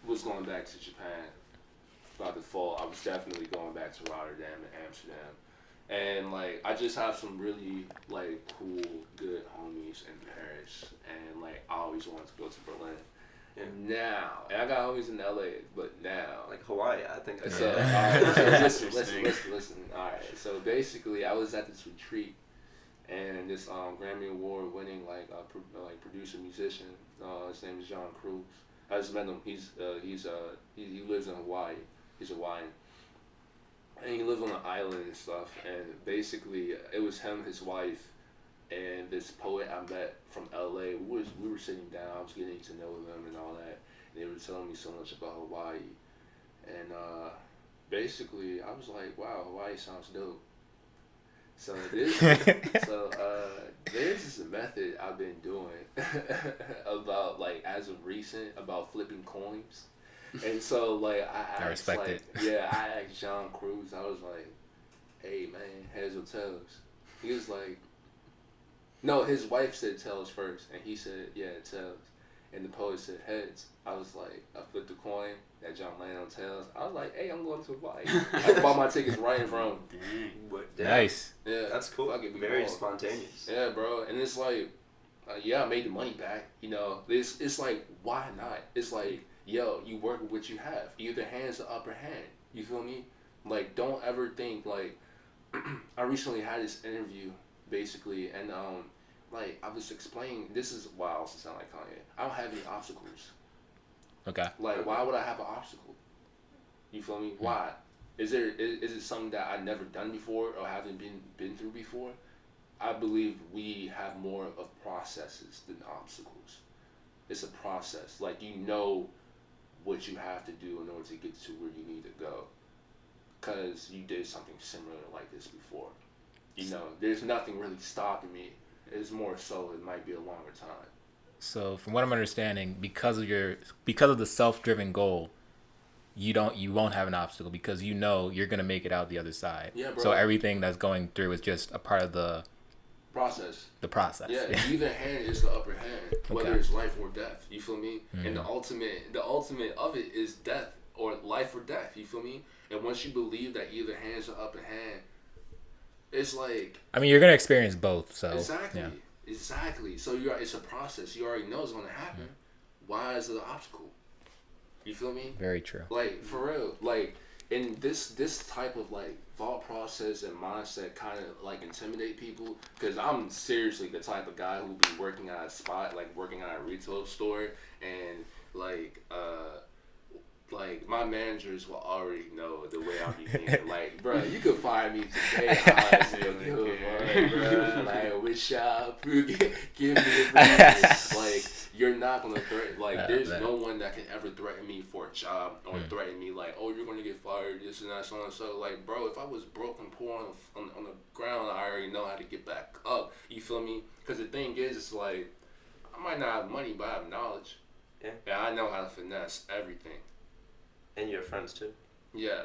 was going back to Japan by default. I was definitely going back to Rotterdam and Amsterdam, and like I just have some really like cool, good homies in Paris, and like I always wanted to go to Berlin. And now, and I got homies in LA, but now like Hawaii, I think. So, all right, so listen. All right, so basically, I was at this retreat and this Grammy Award winning like producer musician. His name is John Cruz. I just met him. He lives in Hawaii. He's Hawaiian, and he lives on an island and stuff. And basically, it was him, his wife, and this poet I met from LA. We were sitting down. I was getting to know them and all that. And they were telling me so much about Hawaii, and basically, I was like, wow, Hawaii sounds dope. So there's this method I've been doing about like as of recent about flipping coins, and so like I respect like, it. Yeah, I asked John Cruz. I was like, "Hey man, heads or tails?" He was like, "No." His wife said tails first, and he said, "Yeah, tails." And the poet said heads. I was like, I flipped the coin. That John landed on tails. I was like, hey, I'm going to Hawaii. I bought my tickets right in front. Dang. Nice. Yeah, That's cool. Very spontaneous. Yeah, bro. And it's like, I made the money back. You know, it's like, why not? It's like, yo, you work with what you have. Either hand's the upper hand. You feel me? Like, don't ever think like. I recently had this interview, basically, and like I was explaining. This is why I also sound like Kanye. I don't have any obstacles. Okay. Like, why would I have an obstacle? You feel me? Why? Is it something that I've never done before or haven't been through before? I believe we have more of processes than obstacles. It's a process. Like, you know what you have to do in order to get to where you need to go. Because you did something similar like this before. You know, there's nothing really stopping me. It's more so it might be a longer time. So from what I'm understanding, because of the self-driven goal, you won't have an obstacle because you know you're gonna make it out the other side. Yeah, bro. So everything that's going through is just a part of the process. The process. Yeah, either hand is the upper hand, whether Okay. it's life or death. You feel me? Mm-hmm. And the ultimate of it is death or life or death. You feel me? And once you believe that either hand's the upper hand, it's like. I mean, you're gonna experience both. So exactly. Yeah. Exactly. So it's a process. You already know it's gonna happen. Why is it an obstacle? You feel me? Very true. Like, for real. Like, and this type of like thought process and mindset kind of like intimidate people, because I'm seriously the type of guy who be working at a spot, like working at a retail store, and like my managers will already know the way I'll be thinking. Like, bro, you could fire me today. Like, which shop? Give me a like, you're not gonna threaten. Like, there's no one that can ever threaten me for a job or threaten me like, oh, you're gonna get fired, this and that, so on and so. Like, bro, if I was broke and poor on the ground, I already know how to get back up. You feel me? Because the thing is, it's like, I might not have money, but I have knowledge. Yeah. And I know how to finesse everything. And your friends too. Yeah,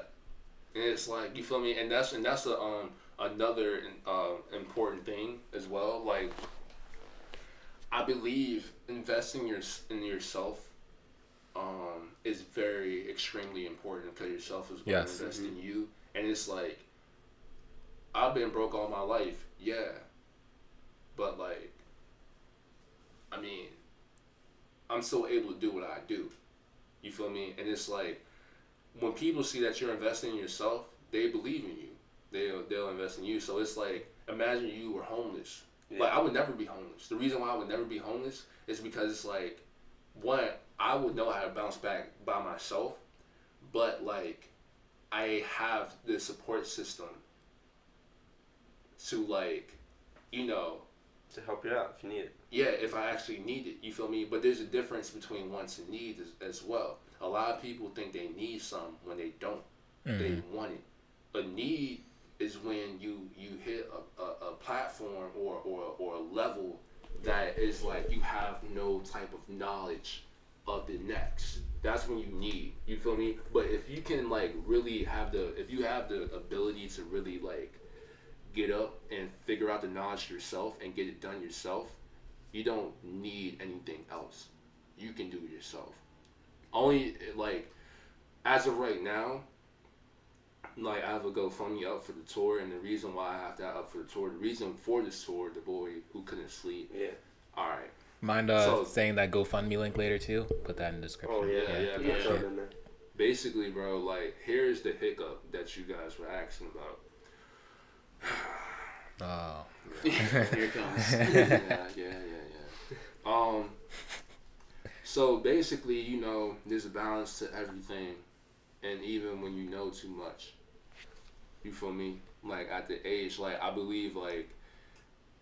and it's like, you feel me, and that's another important thing as well. Like, I believe investing in yourself is very extremely important, because yourself is going to invest in you. And it's like, I've been broke all my life, yeah, but like, I mean, I'm still able to do what I do. You feel me? And it's like, when people see that you're investing in yourself, they believe in you. They'll invest in you. So it's like, imagine you were homeless. Yeah. Like, I would never be homeless. The reason why I would never be homeless is because it's like, one, I would know how to bounce back by myself, but like, I have the support system to, like, you know, to help you out if you need it. Yeah, if I actually need it, you feel me? But there's a difference between wants and needs as well. A lot of people think they need something when they don't. They want it. A need is when you hit a platform or a level that is like, you have no type of knowledge of the next. That's when you need. You feel me? But if you can like really if you have the ability to really like get up and figure out the knowledge yourself and get it done yourself, you don't need anything else. You can do it yourself. Only, like, as of right now, like, I have a GoFundMe up for the tour, and the reason why I have that up for the tour, the reason for this tour, the boy who couldn't sleep. Yeah. All right. Mind saying that GoFundMe link later too? Put that in the description. Oh yeah. Sure. Basically, bro, like, here's the hiccup that you guys were asking about. Oh. Here it comes. Yeah. So basically, you know, there's a balance to everything, and even when you know too much, you feel me? Like at the age, like I believe, like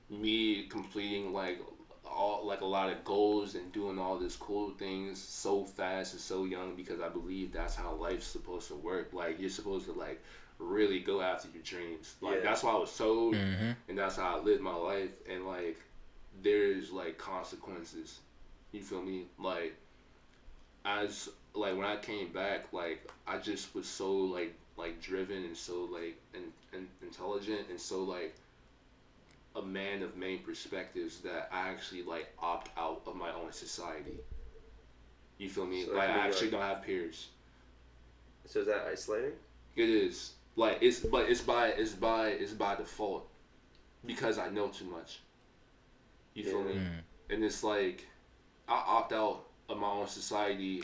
me completing like a lot of goals and doing all these cool things so fast and so young, because I believe that's how life's supposed to work. Like you're supposed to like really go after your dreams. Like that's what I was told, and that's how I lived my life. And like there's like consequences. You feel me? Like as like when I came back, like I just was so like driven and so like and intelligent and so like a man of many perspectives that I actually like opt out of my own society. You feel me? So like I actually don't have peers. So is that isolating? It is. Like it's by default because I know too much. You feel me? And it's like I opt out of my own society.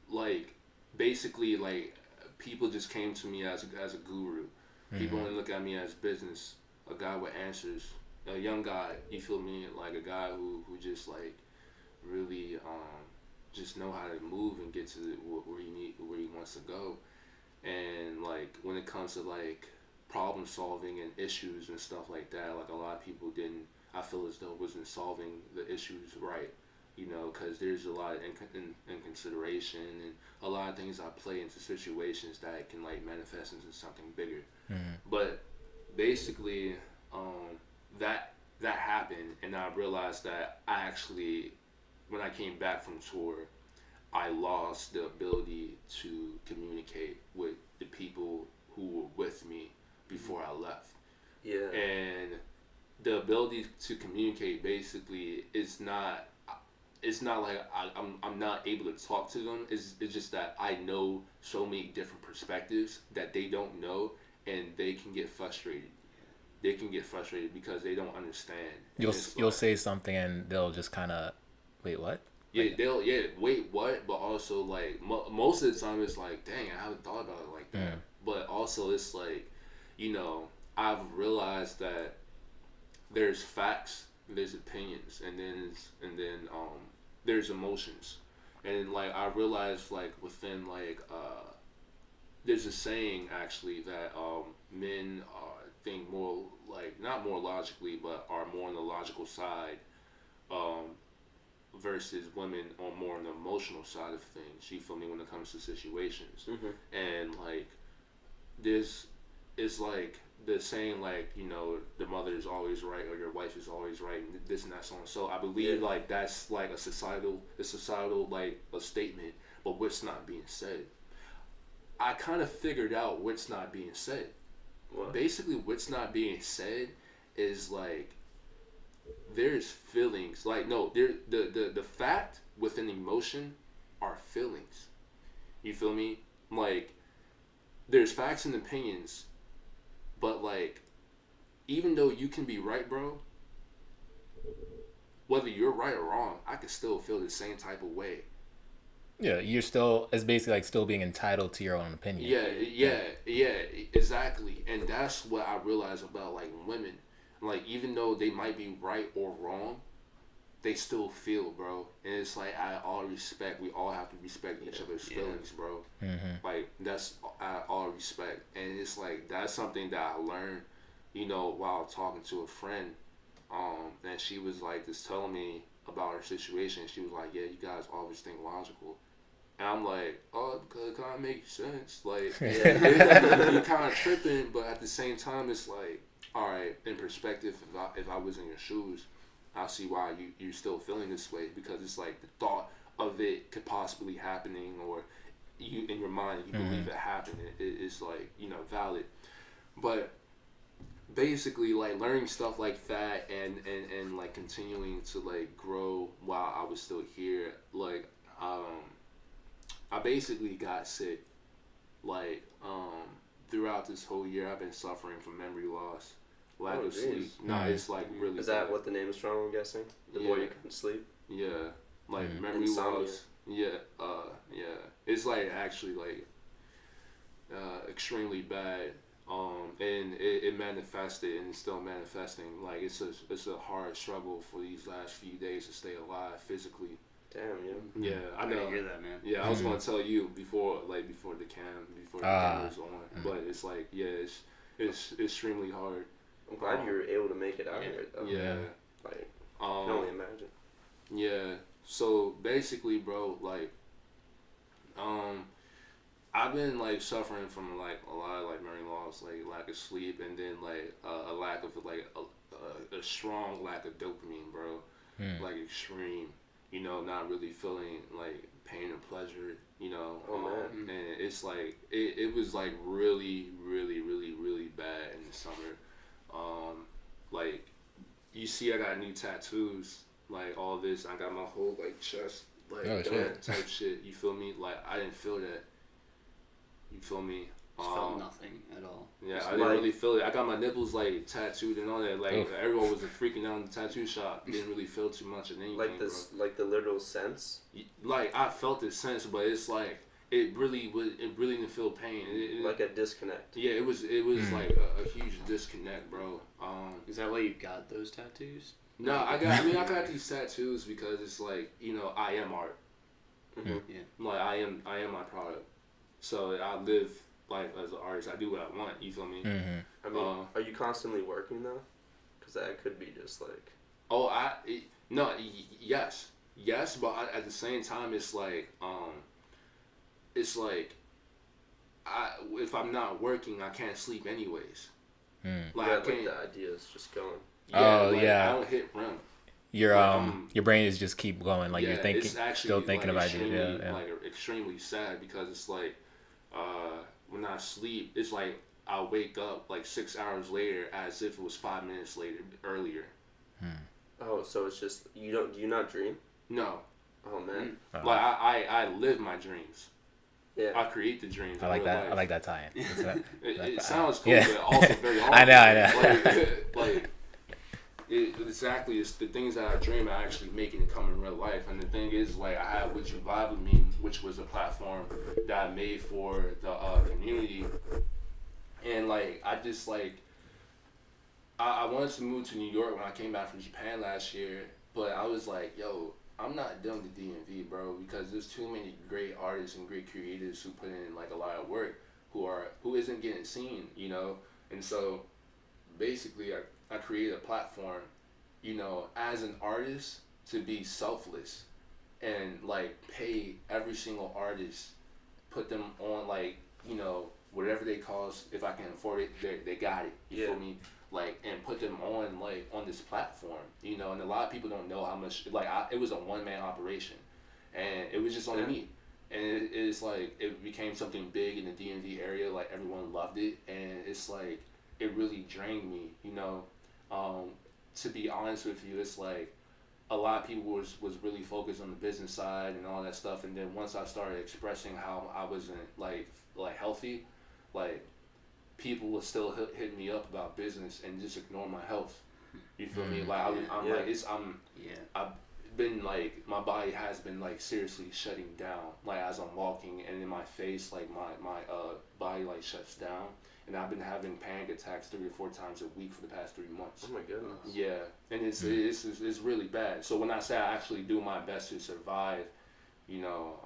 Like basically like people just came to me as a guru. People only look at me as business, a guy with answers, a young guy. You feel me? Like a guy who just like really just know how to move and get to where he wants to go. And like when it comes to like problem solving and issues and stuff like that, like a lot of people didn't. I feel as though wasn't solving the issues right. You know, because there's a lot of inconsideration and a lot of things I play into situations that can like manifest into something bigger. But basically, that happened, and I realized that I actually, when I came back from tour, I lost the ability to communicate with the people who were with me before I left. Yeah. And the ability to communicate basically is not. It's not like I'm not able to talk to them. It's just that I know so many different perspectives that they don't know, and they can get frustrated. They can get frustrated because they don't understand. You'll say something and they'll just kind of, wait, what? Yeah, wait, what? But also like most of the time it's like, dang, I haven't thought about it like that. But also it's like, you know, I've realized that there's facts, there's opinions, and then there's emotions. And like I realized like within like there's a saying actually that men think more like not more logically but are more on the logical side versus women on more on the emotional side of things. You feel me? When it comes to situations. And like this is like the saying like, you know, the mother is always right or your wife is always right and this and that so on. So I believe like that's like a societal like a statement, but what's not being said. I kind of figured out what's not being said. What? Basically what's not being said is like there's feelings. Like no, the fact with an emotion are feelings. You feel me? Like there's facts and opinions. But like, even though you can be right, bro, whether you're right or wrong, I can still feel the same type of way. Yeah, you're still, it's basically like still being entitled to your own opinion. Yeah, exactly. And that's what I realize about like women. Like, even though they might be right or wrong, they still feel, bro. And it's like, we all have to respect each other's feelings, bro. Like, that's all respect. And it's like, that's something that I learned, you know, while talking to a friend. And she was like, just telling me about her situation. She was like, yeah, you guys always think logical. And I'm like, oh, because it kind of makes sense. Like, you're kind of tripping, but at the same time, it's like, all right, in perspective, if I was in your shoes, I see why you're still feeling this way, because it's like the thought of it could possibly happening, or you in your mind you believe it happened. It's like, you know, valid. But basically, like learning stuff like that and like continuing to like grow while I was still here. Like I basically got sick. Like throughout this whole year, I've been suffering from memory loss. Lack of sleep. It's like really. Is that what the name is from? I'm guessing. The more you can sleep. Yeah, like memory Insomnia. loss. Yeah, It's like actually like extremely bad. And it manifested and it's still manifesting. Like it's a hard struggle for these last few days to stay alive physically. Damn, yeah. Yeah, I know. I hear that, man. Yeah, I was gonna tell you before the camera was on, but it's like, yeah, it's extremely hard. I'm glad you were able to make it out here, though. Yeah, like I can only imagine. Yeah, so basically, bro, like, I've been like suffering from like a lot of like memory loss, like lack of sleep, and then like a lack of like a strong lack of dopamine, bro. Like extreme, you know, not really feeling like pain or pleasure, you know. Oh man. And it's like it was like really, really, really, really bad in the summer. Like you see, I got new tattoos, like all this. I got my whole like chest, like that type shit. You feel me? Like I didn't feel that. You feel me? Just felt nothing at all. Yeah, I didn't really feel it. I got my nipples like tattooed and all that. Like everyone was like, freaking out in the tattoo shop. Didn't really feel too much of anything. Like this, bro. Like the literal sense. Like I felt the sense, but it's like it really didn't feel pain. Like a disconnect. Yeah, it was like a huge disconnect, bro. Is that why you got those tattoos? No, I got these tattoos because it's like, you know, I am art. Mm-hmm. Yeah. Like I am my product. So I live like as an artist. I do what I want. You feel me? Mm-hmm. I mean, are you constantly working though? Because that could be just like. Oh, yes, but at the same time, it's like if I'm not working, I can't sleep anyways. Like yeah, like the idea is just going. Yeah, I don't hit REM. Your brain is just keep going. Like you're thinking, it's actually, still thinking like, about it. Yeah. Like extremely sad because it's like when I sleep, it's like I wake up like 6 hours later as if it was 5 minutes earlier. Oh, so it's just do you not dream? No. Oh man. Like I live my dreams. Yeah. I create the dreams. I like that. Life. I like that tie-in. It sounds cool, but also very hard. I know. Exactly, it's the things that I dream are actually making it come in real life. And the thing is, like, I have Would You Vibe With Me, which was a platform that I made for the community. And, like, I just, like, I wanted to move to New York when I came back from Japan last year. But I was like, yo, I'm not done with DMV, bro, because there's too many great artists and great creators who put in, like, a lot of work who isn't getting seen, you know? And so, basically, I created a platform, you know, as an artist to be selfless and like pay every single artist, put them on like, you know, whatever they cost. If I can afford it, they got it. You feel me? Like, and put them on like on this platform, you know. And a lot of people don't know how much. Like, it was a one-man operation, and it was just only me. And it's like it became something big in the DMV area. Like everyone loved it, and it's like it really drained me, you know. To be honest with you, it's like a lot of people was really focused on the business side and all that stuff, and then once I started expressing how I wasn't like healthy, like people would still hit me up about business and just ignore my health. You feel me? Like I've been like my body has been like seriously shutting down. Like as I'm walking and in my face, like my body like shuts down. And I've been having panic attacks 3 or 4 times a week for the past 3 months. Oh my goodness. Yeah, and it's really bad. So when I say I actually do my best to survive, you know,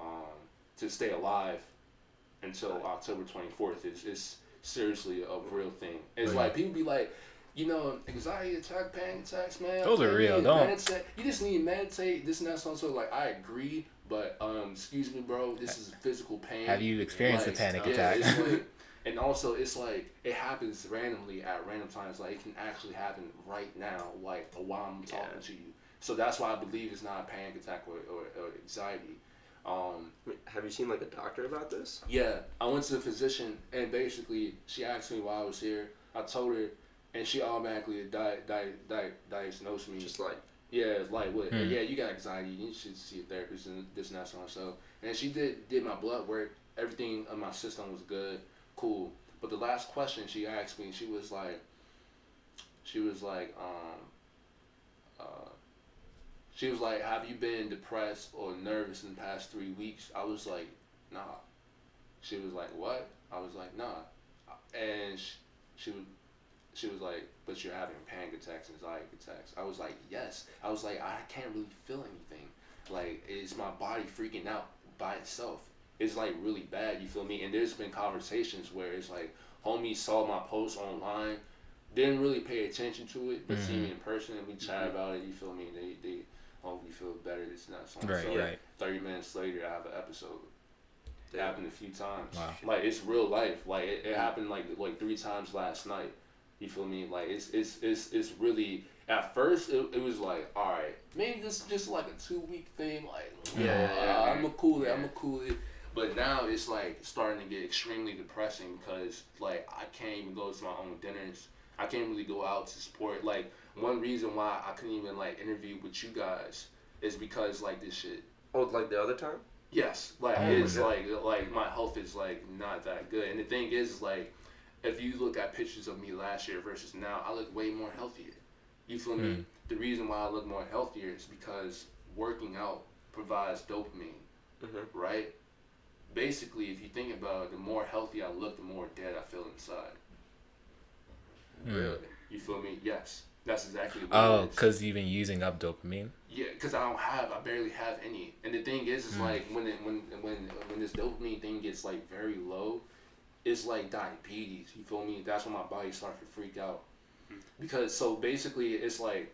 to stay alive until October 24th, it's seriously a real thing. It's like people be like, you know, anxiety attack, panic attacks, man. Those are real. Don't. You just need to meditate. This and that, so like I agree, but excuse me, bro. This is physical pain. Have you experienced a panic attack? It's like, and also, it's like, it happens randomly at random times. Like, it can actually happen right now, like, while I'm talking to you. So that's why I believe it's not a panic attack or anxiety. Have you seen, like, a doctor about this? Yeah. I went to the physician, and basically, she asked me why I was here. I told her, and she automatically diagnosed me. Just like... Yeah, like, what? Yeah, you got anxiety. You should see a therapist and this and that, so and so. And she did my blood work. Everything in my system was good. Cool. But the last question she asked me, she was like, have you been depressed or nervous in the past 3 weeks? I was like, nah. She was like, what? I was like, nah. And she was like, but you're having panic attacks, anxiety attacks. I was like, yes. I was like, I can't really feel anything. Like, it's my body freaking out by itself. It's like really bad, you feel me? And there's been conversations where it's like, homies saw my post online, didn't really pay attention to it, but see me in person and we chat about it, you feel me? They hopefully feel better, this and that. So Right. 30 minutes later, I have an episode. It happened a few times. Wow. Like, it's real life. Like, it happened like 3 times last night. You feel me? Like, it's really, at first it was like, all right, maybe this is just like a 2-week thing. Like, I'm gonna cool it. But now it's like starting to get extremely depressing because like I can't even go to my own dinners. I can't really go out to support. Like, one reason why I couldn't even like interview with you guys is because like this shit. Oh, like the other time? Yes, like it's like my health is like not that good. And the thing is like, if you look at pictures of me last year versus now, I look way more healthier. You feel me? The reason why I look more healthier is because working out provides dopamine, right? Basically, if you think about it, the more healthy I look, the more dead I feel inside. Really? You feel me? Yes. That's exactly what Oh, it is. because you've been using up dopamine? Yeah, because I barely have any. And the thing is like, when this dopamine thing gets like very low, it's like diabetes. You feel me? That's when my body starts to freak out. Because, so basically, it's like,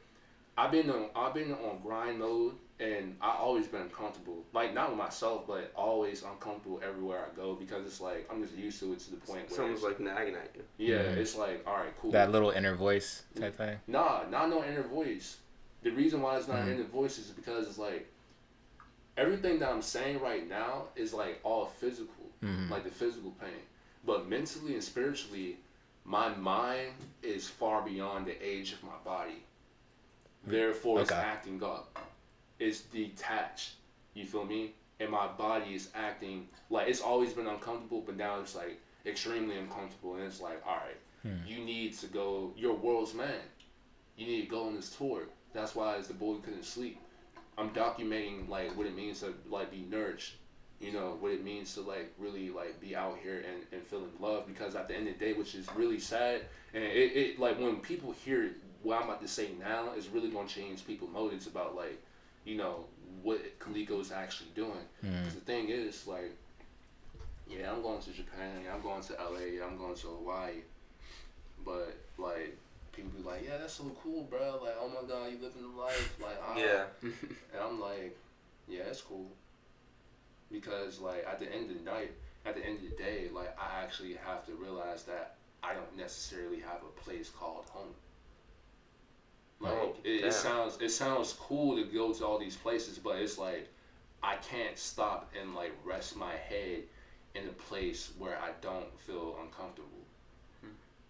I've been on grind mode, and I always been uncomfortable. Like, not with myself, but always uncomfortable everywhere I go because it's like I'm just used to it to the point where Someone's like nagging at you. Yeah, it's like, all right, cool. That little inner voice type thing? Nah, not no inner voice. The reason why it's not an inner voice is because it's like everything that I'm saying right now is like all physical, like the physical pain. But mentally and spiritually, my mind is far beyond the age of my body. Therefore, it's acting up. It's detached. You feel me? And my body is acting like it's always been uncomfortable, but now it's like extremely uncomfortable. And it's like, all right, you need to go. You're a world's man. You need to go on this tour. That's why as the boy couldn't sleep. I'm documenting like what it means to like be nourished. You know, what it means to like really like be out here and feeling love, because at the end of the day, which is really sad, and it like when people hear what I'm about to say now, it's really gonna change people's motives about like, you know, what Koleco is actually doing. Because the thing is like, yeah, I'm going to Japan, I'm going to LA, I'm going to Hawaii, but like people be like, yeah, that's so cool, bro. Like, oh my god, you living the life, like, Yeah. and I'm like, yeah, it's cool. Because like at the end of the night, at the end of the day, like I actually have to realize that I don't necessarily have a place called home. Like it sounds cool to go to all these places, but it's like I can't stop and like rest my head in a place where I don't feel uncomfortable.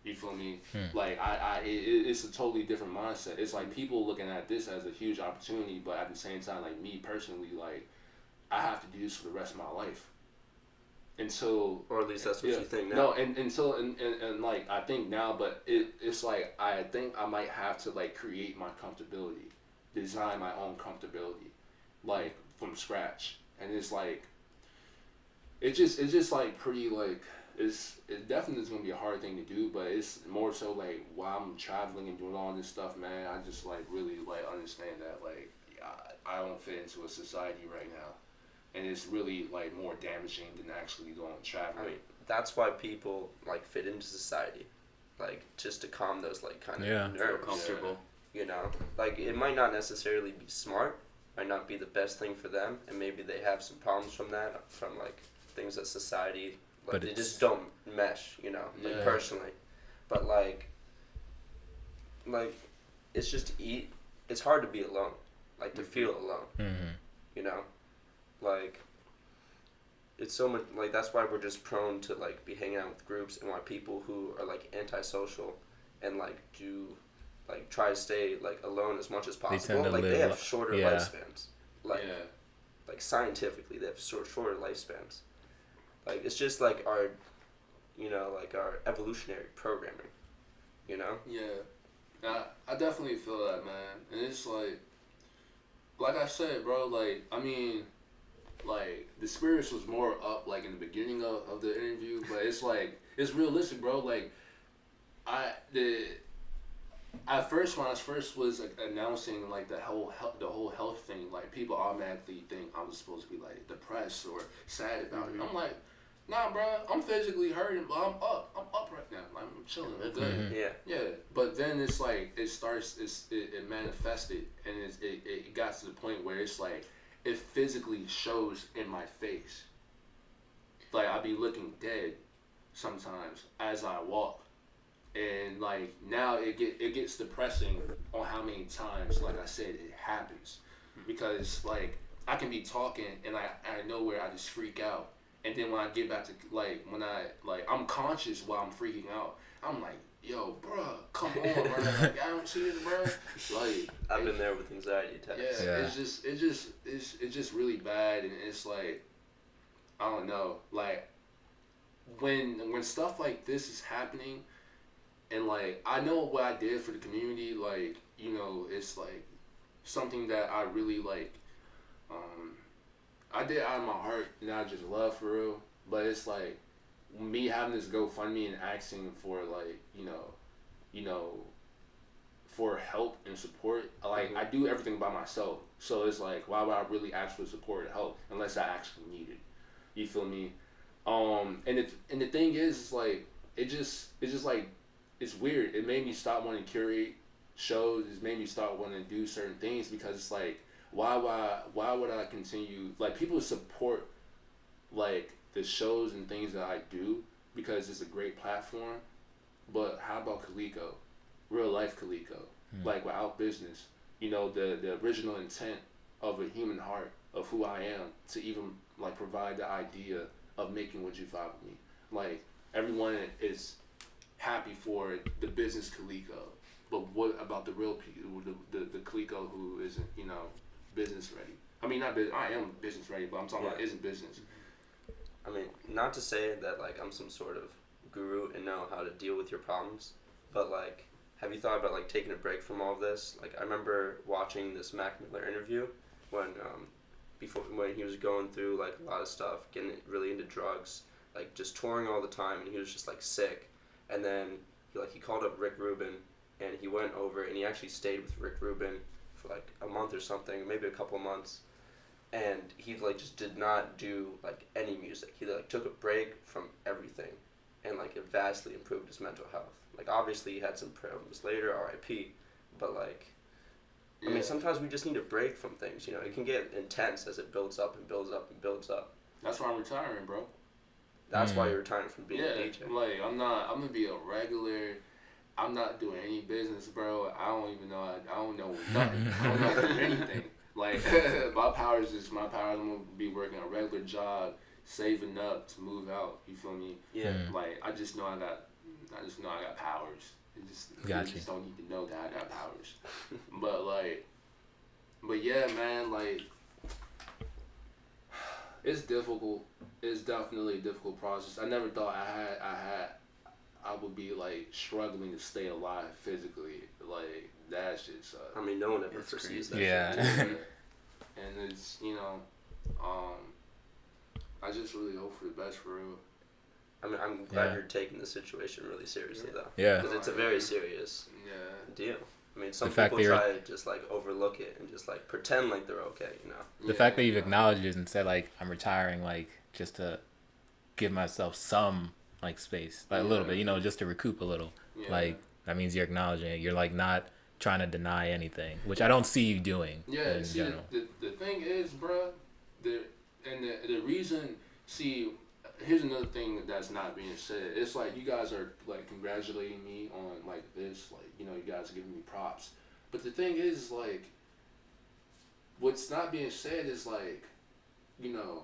You feel me? Like it's a totally different mindset. It's like people looking at this as a huge opportunity, but at the same time, like me personally, like I have to do this for the rest of my life. Until, or at least that's what you think now. No, and like I think now, but it's like I think I might have to like create my comfortability, design my own comfortability, like from scratch. And it's like it's just like pretty like it definitely is gonna be a hard thing to do, but it's more so like while I'm traveling and doing all this stuff, man, I just like really like understand that like I don't fit into a society right now. And it's really like more damaging than actually going traveling. I mean, that's why people like fit into society, like just to calm those like kind of nerves. Comfortable. You know, like it might not necessarily be smart, might not be the best thing for them, and maybe they have some problems from that, from like things that society, like but they just don't mesh. You know, like personally, but like it's just it's hard to be alone, like to feel alone. You know. Like, it's so much, like, that's why we're just prone to, like, be hanging out with groups, and why people who are, like, antisocial and, like, do, like, try to stay, like, alone as much as possible, like, they have shorter lifespans. Like, like, scientifically, they have shorter lifespans. Like, it's just, like, our, you know, like, our evolutionary programming, you know? Yeah. I definitely feel that, man. And it's, like I said, bro, like, I mean, like, the spirits was more up, like, in the beginning of the interview, but it's, like, it's realistic, bro. Like, At first, when I first was like, announcing like the whole health thing, like people automatically think I was supposed to be like depressed or sad about it. I'm like, nah, bro, I'm physically hurting, but I'm up right now. Like, I'm chilling, I'm good. Yeah. But then it's like it manifested, and it got to the point where it's like it physically shows in my face. Like I be looking dead sometimes as I walk. And like now it gets depressing on how many times, like I said, it happens, because like I can be talking and I know where I just freak out, and then when I get back to like when I'm conscious while I'm freaking out, I'm like, yo, bruh, come on, bro, like I don't see this, bro. Like I've been there with anxiety attacks. Yeah. It's just really bad, and it's like I don't know, like when stuff like this is happening. And like I know what I did for the community, like, you know, it's like something that I really like. I did out of my heart and I just love for real. But it's like me having this GoFundMe and asking for like, you know, for help and support. Like I do everything by myself, so it's like why would I really ask for support or help unless I actually need it? You feel me? And the thing is, it's like it's just like. It's weird. It made me stop wanting to curate shows. It made me stop wanting to do certain things, because it's like, why would I continue? Like, people support like the shows and things that I do because it's a great platform. But how about Koleco, real life Koleco, like without business? You know, the original intent of a human heart of who I am to even like provide the idea of making what you vibe with me. Like everyone is happy for the business Koleco, but what about the real people, the Koleco who isn't, you know, business ready? I mean, I am business ready, but I'm talking about isn't business. I mean, not to say that like I'm some sort of guru and know how to deal with your problems, but like, have you thought about like taking a break from all of this? Like, I remember watching this Mac Miller interview when he was going through like a lot of stuff, getting really into drugs, like just touring all the time, and he was just like sick. And then he called up Rick Rubin, and he went over and he actually stayed with Rick Rubin for like a month or something, maybe a couple of months. And he like just did not do like any music. He like took a break from everything, and like it vastly improved his mental health. Like obviously he had some problems later, R.I.P. But like, I mean, sometimes we just need a break from things. You know, it can get intense as it builds up and builds up and builds up. That's why I'm retiring, bro. That's why you're retiring from being a DJ. Like I'm gonna be a regular. I'm not doing any business, bro. I don't even know. I don't know nothing. I don't know how to do anything. Like my powers. I'm gonna be working a regular job, saving up to move out. You feel me? Yeah. Like I just know I got powers. You just don't need to know that I got powers. but yeah, man. Like it's difficult. It's definitely a difficult process. I never thought I would be like struggling to stay alive physically. Like that shit sucks. I mean, no one ever foresees that. Yeah. Shit. And it's, you know, I just really hope for the best for real. I mean, I'm glad you're taking the situation really seriously though. Yeah. Because it's a very serious deal. I mean, some people try to just like overlook it and just like pretend like they're okay, you know. The fact that you've acknowledged it and said like I'm retiring, like just to give myself some like space, like a little bit, you know, just to recoup a little. Like that means you're acknowledging it. You're like not trying to deny anything, which I don't see you doing. Yeah. See, the thing is, bruh, the reason. See, here's another thing that's not being said. It's like you guys are like congratulating me on like this, like, you know, you guys are giving me props. But the thing is, like, what's not being said is like, you know,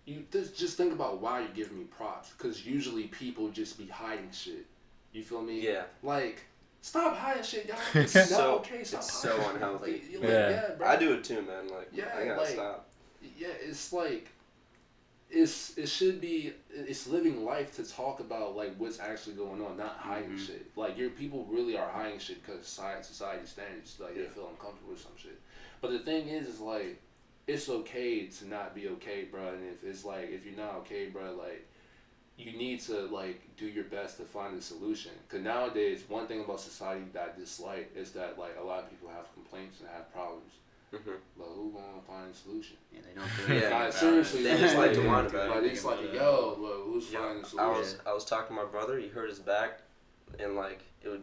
you just think about why you're giving me props. Because usually people just be hiding shit. You feel me? Yeah. Like, stop hiding shit, y'all. It's not okay. Stop it's hiding. so unhealthy. Like, bro. I do it too, man. Like, I gotta like, stop. Yeah, it's like, it should be, it's living life to talk about like what's actually going on, not hiding shit. Like your people really are hiding shit because society standards, like they feel uncomfortable with some shit. But the thing is like, it's okay to not be okay, bro. And if it's like, if you're not okay, bro, like, you need to like do your best to find a solution. Because nowadays, one thing about society that I dislike is that like a lot of people have complaints and have problems. But who gonna find a solution? Yeah, they don't do anything. Like, seriously, they just like to whine about it. Like, they just like, yo, look, who's finding a solution? I was talking to my brother. He hurt his back, and like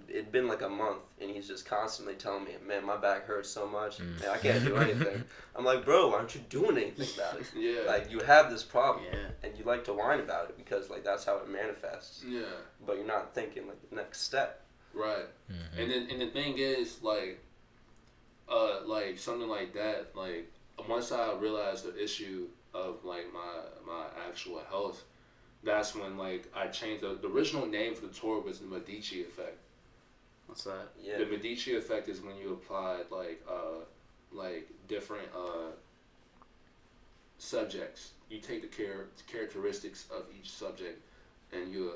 it'd been like a month, and he's just constantly telling me, "Man, my back hurts so much, man, I can't do anything." I'm like, "Bro, aren't you doing anything about it? Yeah. Like you have this problem, Yeah. and you like to whine about it because like that's how it manifests. Yeah. But you're not thinking like the next step. Right. And the thing is like something like that, like once I realized the issue of like my actual health, that's when like I changed the original name for the tour was the Medici effect. What's that? Yeah. The Medici effect is when you apply like different subjects. You take the characteristics of each subject and you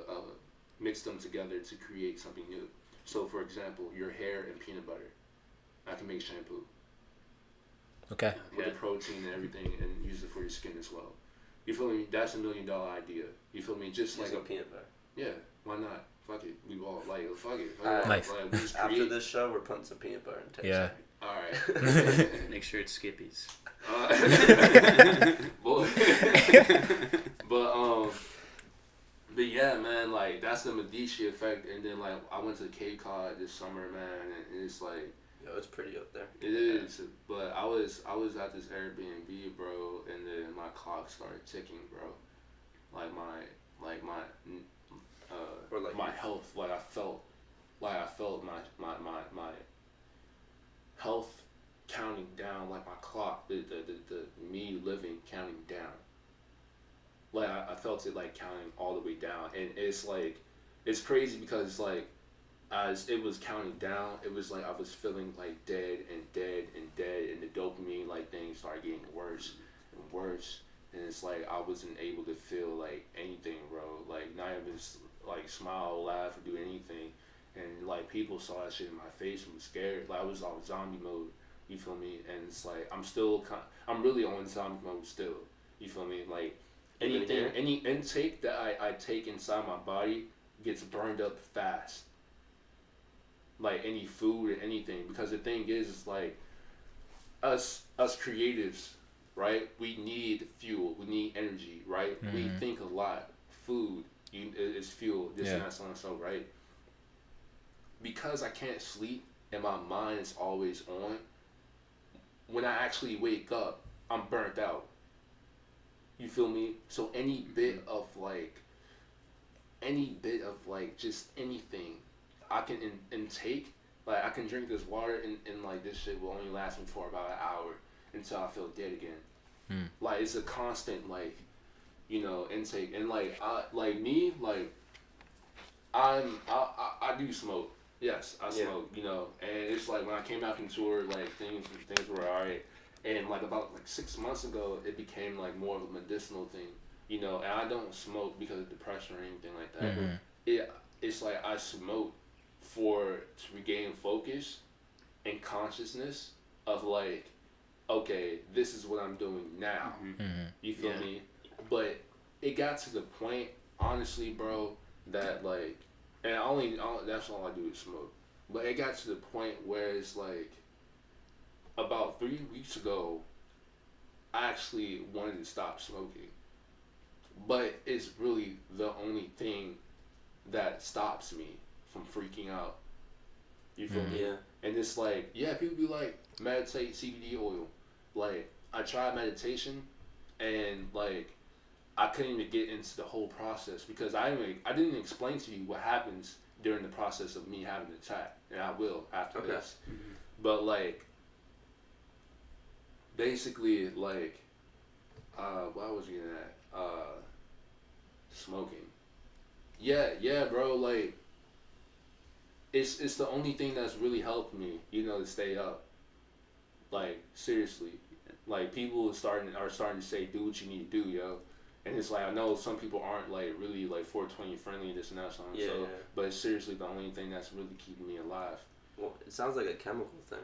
mix them together to create something new. So for example, your hair and peanut butter. I can make shampoo. Okay. With the protein and everything, and use it for your skin as well. You feel me? That's $1 million idea. You feel me? Just like a peanut butter. Yeah. Why not? Fuck it. We all like fuck it. Nice. Like, we just After create. this show, we're putting some peanut butter in taste. Yeah. All right. Make sure it's Skippy's. Boy. But yeah, man, like that's the Medici effect, and then like I went to Cape Cod this summer, man, and it's like Yo, it's pretty up there. it is. But I was at this Airbnb, bro, and then my clock started ticking, bro. Like my health, like I felt my health counting down, like my clock, the me living counting down. Like I felt it like counting all the way down, and it's like it's crazy because like as it was counting down, it was like I was feeling like dead, and the dopamine like things started getting worse and worse, and it's like I wasn't able to feel like anything, bro. Like not even like smile, laugh, or do anything, and like people saw that shit in my face and was scared. Like I was on zombie mode. You feel me? And it's like I'm really on zombie mode still. You feel me? Like any intake that I take inside my body gets burned up fast. Like any food or anything, because the thing is like us creatives, right? We need fuel, we need energy, right? We think a lot. Food is fuel, this and that, so and so, right? Because I can't sleep and my mind is always on, when I actually wake up, I'm burnt out. You feel me? So any bit of just anything I can intake, like I can drink this water and like this shit will only last me for about an hour until I feel dead again. Like it's a constant like, intake, and like I do smoke. Yes, I smoke, and it's like when I came out from tour, like things were alright, and like about 6 months ago, it became like more of a medicinal thing, and I don't smoke because of depression or anything like that. It's like I smoke to regain focus and consciousness of like, okay, this is what I'm doing now. You feel me? But it got to the point, honestly, bro, that like, and that's all I do is smoke. But it got to the point where it's like, about 3 weeks ago, I actually wanted to stop smoking. But it's really the only thing that stops me from freaking out. You feel me? Yeah. And it's like, people be like, meditate, CBD oil. Like, I tried meditation, and like, I couldn't even get into the whole process because I didn't explain to you what happens during the process of me having an attack, and I will after this. But like, basically, like, what was I getting at? Smoking. Yeah, bro. Like, it's the only thing that's really helped me, to stay up. Like, seriously, like people are starting to say, do what you need to do, yo. And it's like, I know some people aren't like really like 420 friendly, this and that, so but it's seriously the only thing that's really keeping me alive. Well, it sounds like a chemical thing.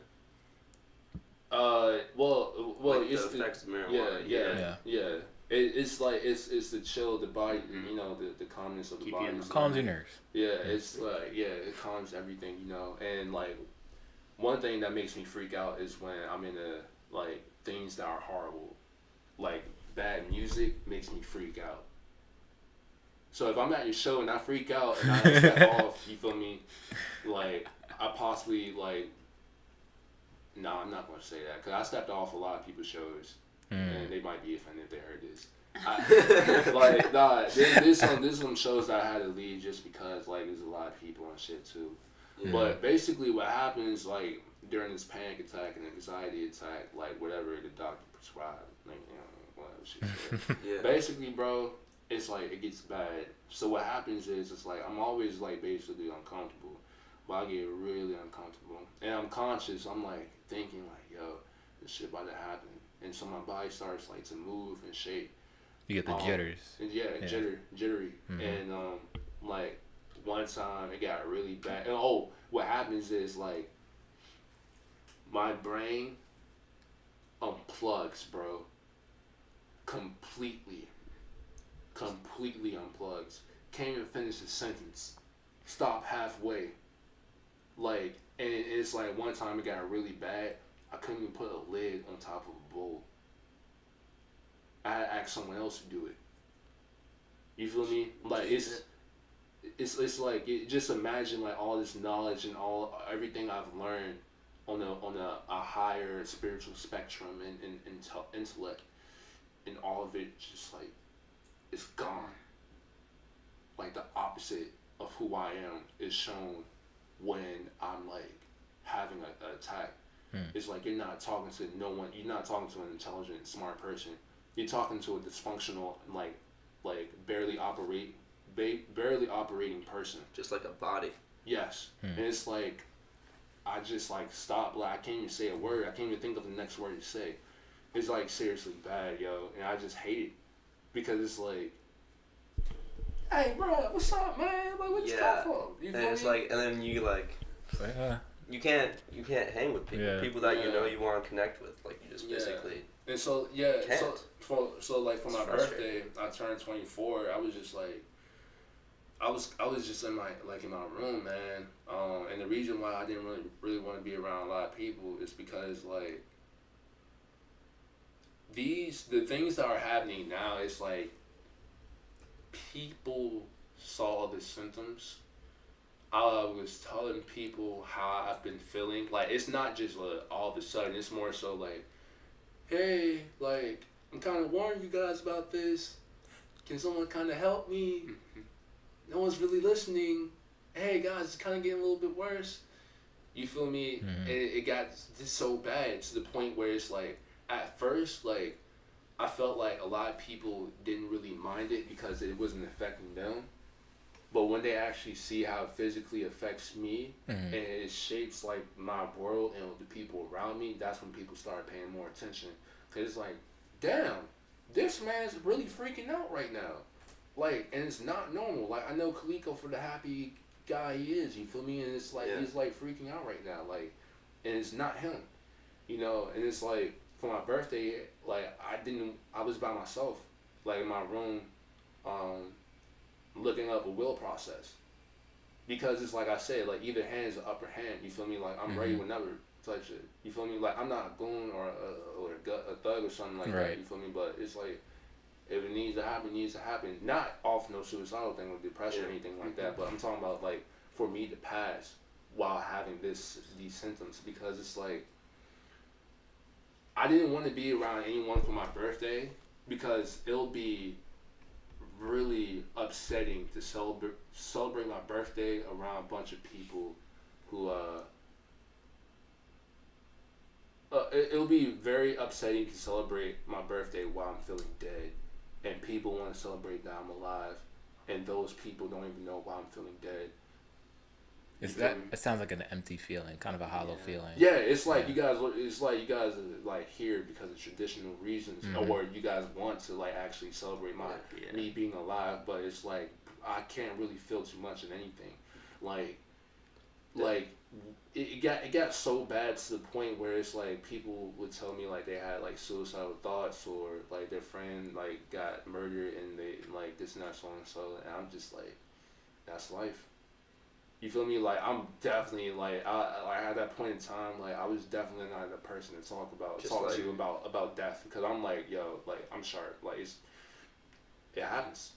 Well, like it's the effects of marijuana. Yeah. It's like it's the chill, the body, you know, the calmness of the body. Calms your nerves. Yeah, it's like it calms everything, you know. And like one thing that makes me freak out is when I'm into like things that are horrible, like bad music makes me freak out. So if I'm at your show and I freak out and I step off, you feel me? Like I possibly like. No, I'm not gonna say that because I stepped off a lot of people's shows, and they might be offended if they heard this. Like, nah, there's some shows that I had to leave just because like there's a lot of people and shit too. Yeah. But basically, what happens like during this panic attack and anxiety attack, like whatever the doctor prescribed, like whatever she said. Yeah. Basically, bro, it's like it gets bad. So what happens is it's like I'm always like basically uncomfortable. But I get really uncomfortable. And I'm conscious, I'm like thinking like, yo, this shit about to happen. And so my body starts like to move and shake. You get the jitters. Yeah. Jittery. Mm-hmm. And like one time it got really bad. And what happens is like my brain unplugs, bro. Completely unplugs. Can't even finish the sentence. Stop halfway. Like, and it's like one time it got really bad. I couldn't even put a lid on top of a bowl. I had to ask someone else to do it. You feel me? Like it's like just imagine like all this knowledge and everything I've learned on a higher spiritual spectrum and intellect, and all of it just like it's gone. Like the opposite of who I am is shown when I'm like having an attack. It's like you're not talking to no one. You're not talking to an intelligent, smart person. You're talking to a dysfunctional, like barely operating person. Just like a body. Yes, and it's like I just like stop. Like I can't even say a word. I can't even think of the next word to say. It's like seriously bad, yo, and I just hate it because it's like, hey, bro, what's up, man? Like, what you call for? You and it's like, and then you like, you can't hang with people, people that you know you want to connect with, like you just physically. And so so like for my birthday, I turned 24. I was just like, I was just in my room, man. And the reason why I didn't really want to be around a lot of people is because like the things that are happening now, it's like people saw the symptoms. I was telling people how I've been feeling. Like, it's not just all of a sudden. It's more so like, hey, like, I'm kind of warning you guys about this. Can someone kind of help me? No one's really listening. Hey, guys, it's kind of getting a little bit worse. You feel me? And it got just so bad to the point where it's like, at first, like, I felt like a lot of people didn't really mind it because it wasn't affecting them. But when they actually see how it physically affects me and it shapes like my world and the people around me, that's when people start paying more attention. Cause it's like, damn, this man's really freaking out right now. Like, and it's not normal. Like, I know Koleco for the happy guy he is, you feel me? And it's like, he's like freaking out right now. Like, and it's not him, you know? And it's like, for my birthday, like, I was by myself, like in my room, looking up a will process, because it's like I said, like either hand is the upper hand. You feel me? Like I'm ready whenever type shit. You feel me? Like I'm not a goon or a thug or something like that. You feel me? But it's like if it needs to happen, it needs to happen. Not off no suicidal thing or depression or anything like that. But I'm talking about like for me to pass while having these symptoms, because it's like I didn't want to be around anyone for my birthday because it'll be really upsetting to celebrate my birthday around a bunch of people who it'll be very upsetting to celebrate my birthday while I'm feeling dead, and people want to celebrate that I'm alive, and those people don't even know why I'm feeling dead. It sounds like an empty feeling, kind of a hollow feeling. Yeah, it's like you guys are like here because of traditional reasons, or you guys want to like actually celebrate me being alive. But it's like I can't really feel too much of anything. Like like it got so bad to the point where it's like people would tell me like they had like suicidal thoughts or like their friend like got murdered and they like this and that so and so, and I'm just like, that's life. You feel me? Like I'm definitely like I at that point in time like I was definitely not the person to talk to you about death, because I'm like, yo, like I'm sharp, like it happens.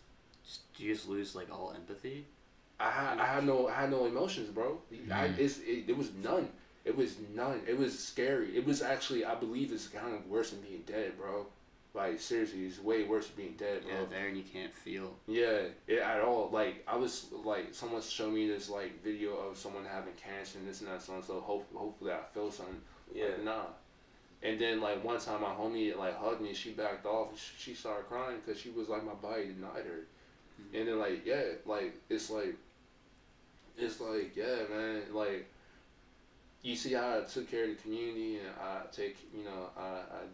Do you just lose like all empathy? I had no emotions, bro. It was none. It was none. It was scary. It was actually, I believe it's kind of worse than being dead, bro. Like seriously, it's way worse than being dead, bro. Yeah, there and you can't feel. Yeah, at all. Like I was like, someone showed me this like video of someone having cancer and this and that, so hopefully I feel something. Yeah. Like, nah. And then like one time my homie like hugged me, she backed off, she started crying because she was like, my body denied her. Mm-hmm. And then like it's like yeah, man, like you see how I took care of the community and I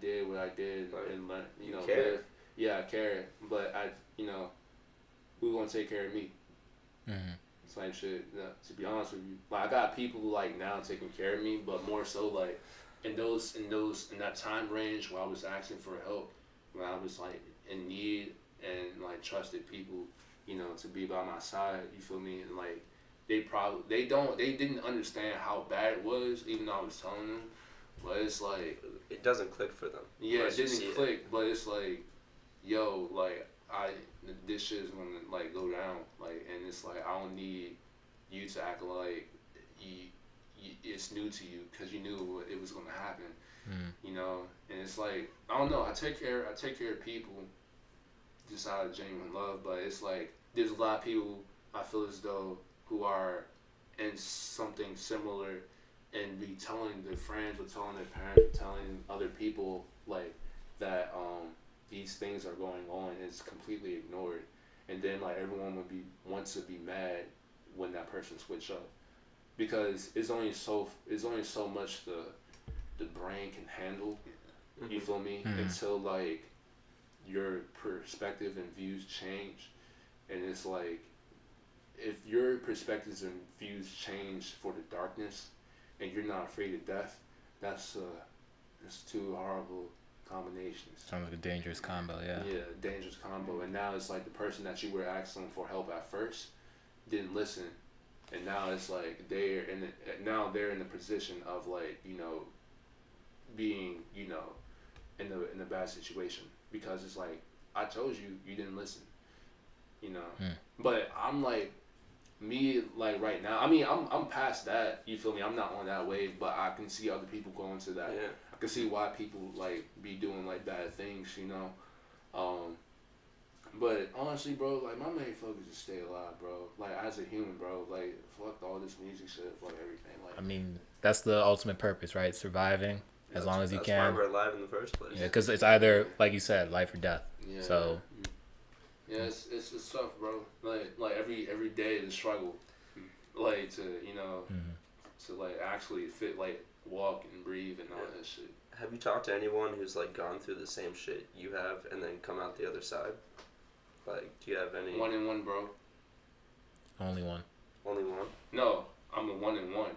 did what I did and learned, live. Yeah, I care, but who's gonna take care of me? Mm-hmm. Same shit. To be honest with you, like I got people like now taking care of me, but more so like in that time range where I was asking for help, when I was like in need and like trusted people, to be by my side. You feel me? And like they didn't understand how bad it was, even though I was telling them. But it's like it doesn't click for them. Yeah, it didn't click. But it's like, yo, like this shit is gonna like go down. Like, and it's like I don't need you to act like it's new to you because you knew it was gonna happen. And it's like I don't know. I take care of people just out of genuine love, but it's like there's a lot of people I feel as though who are in something similar and be telling their friends or telling their parents or telling other people like that these things are going on, and it's completely ignored. And then like everyone wants to be mad when that person switch up, because it's only so much the brain can handle. Mm-hmm. You feel me? Mm-hmm. Until like your perspective and views change. And it's like if your perspectives and views change for the darkness and you're not afraid of death, that's two horrible combinations. Sounds like a dangerous combo, yeah. Yeah, dangerous combo. And now it's like the person that you were asking for help at first didn't listen, and now it's like they're in the position of like being in a bad situation, because it's like I told you didn't listen, But I'm like me like right now. I mean I'm past that. You feel me? I'm not on that wave, but I can see other people going to that. Yeah. I can see why people like be doing like bad things, But honestly, bro, like my main focus is stay alive, bro. Like as a human, bro, like fuck all this music shit, fuck everything. Like I mean, that's the ultimate purpose, right? Surviving as long as you can. That's why we're alive in the first place. Yeah, because it's either, like you said, life or death. Yeah. So. Yeah, it's tough, bro. Like every day is a struggle, like to to like actually walk and breathe and all that shit. Have you talked to anyone who's like gone through the same shit you have and then come out the other side? Like, do you have any? 1 in 1, bro. Only one. Only one? No, I'm the 1 in 1.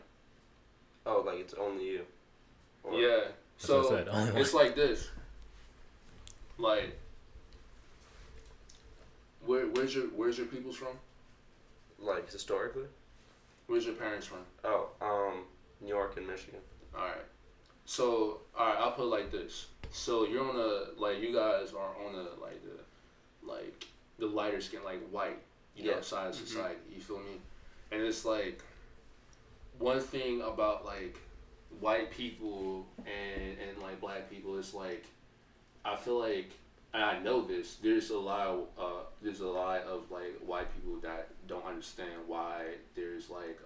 Oh, like it's only you. Or... Yeah. So it's like this. Like, where's your peoples from? Like historically? Where's your parents from? Oh, New York and Michigan. All right. So, I'll put it like this. So you're on you guys are on the lighter skin, like white, side of society. You feel me? And it's like one thing about like white people and like black people is like I feel like, and I know this, there's a lot of like white people that don't understand why there's like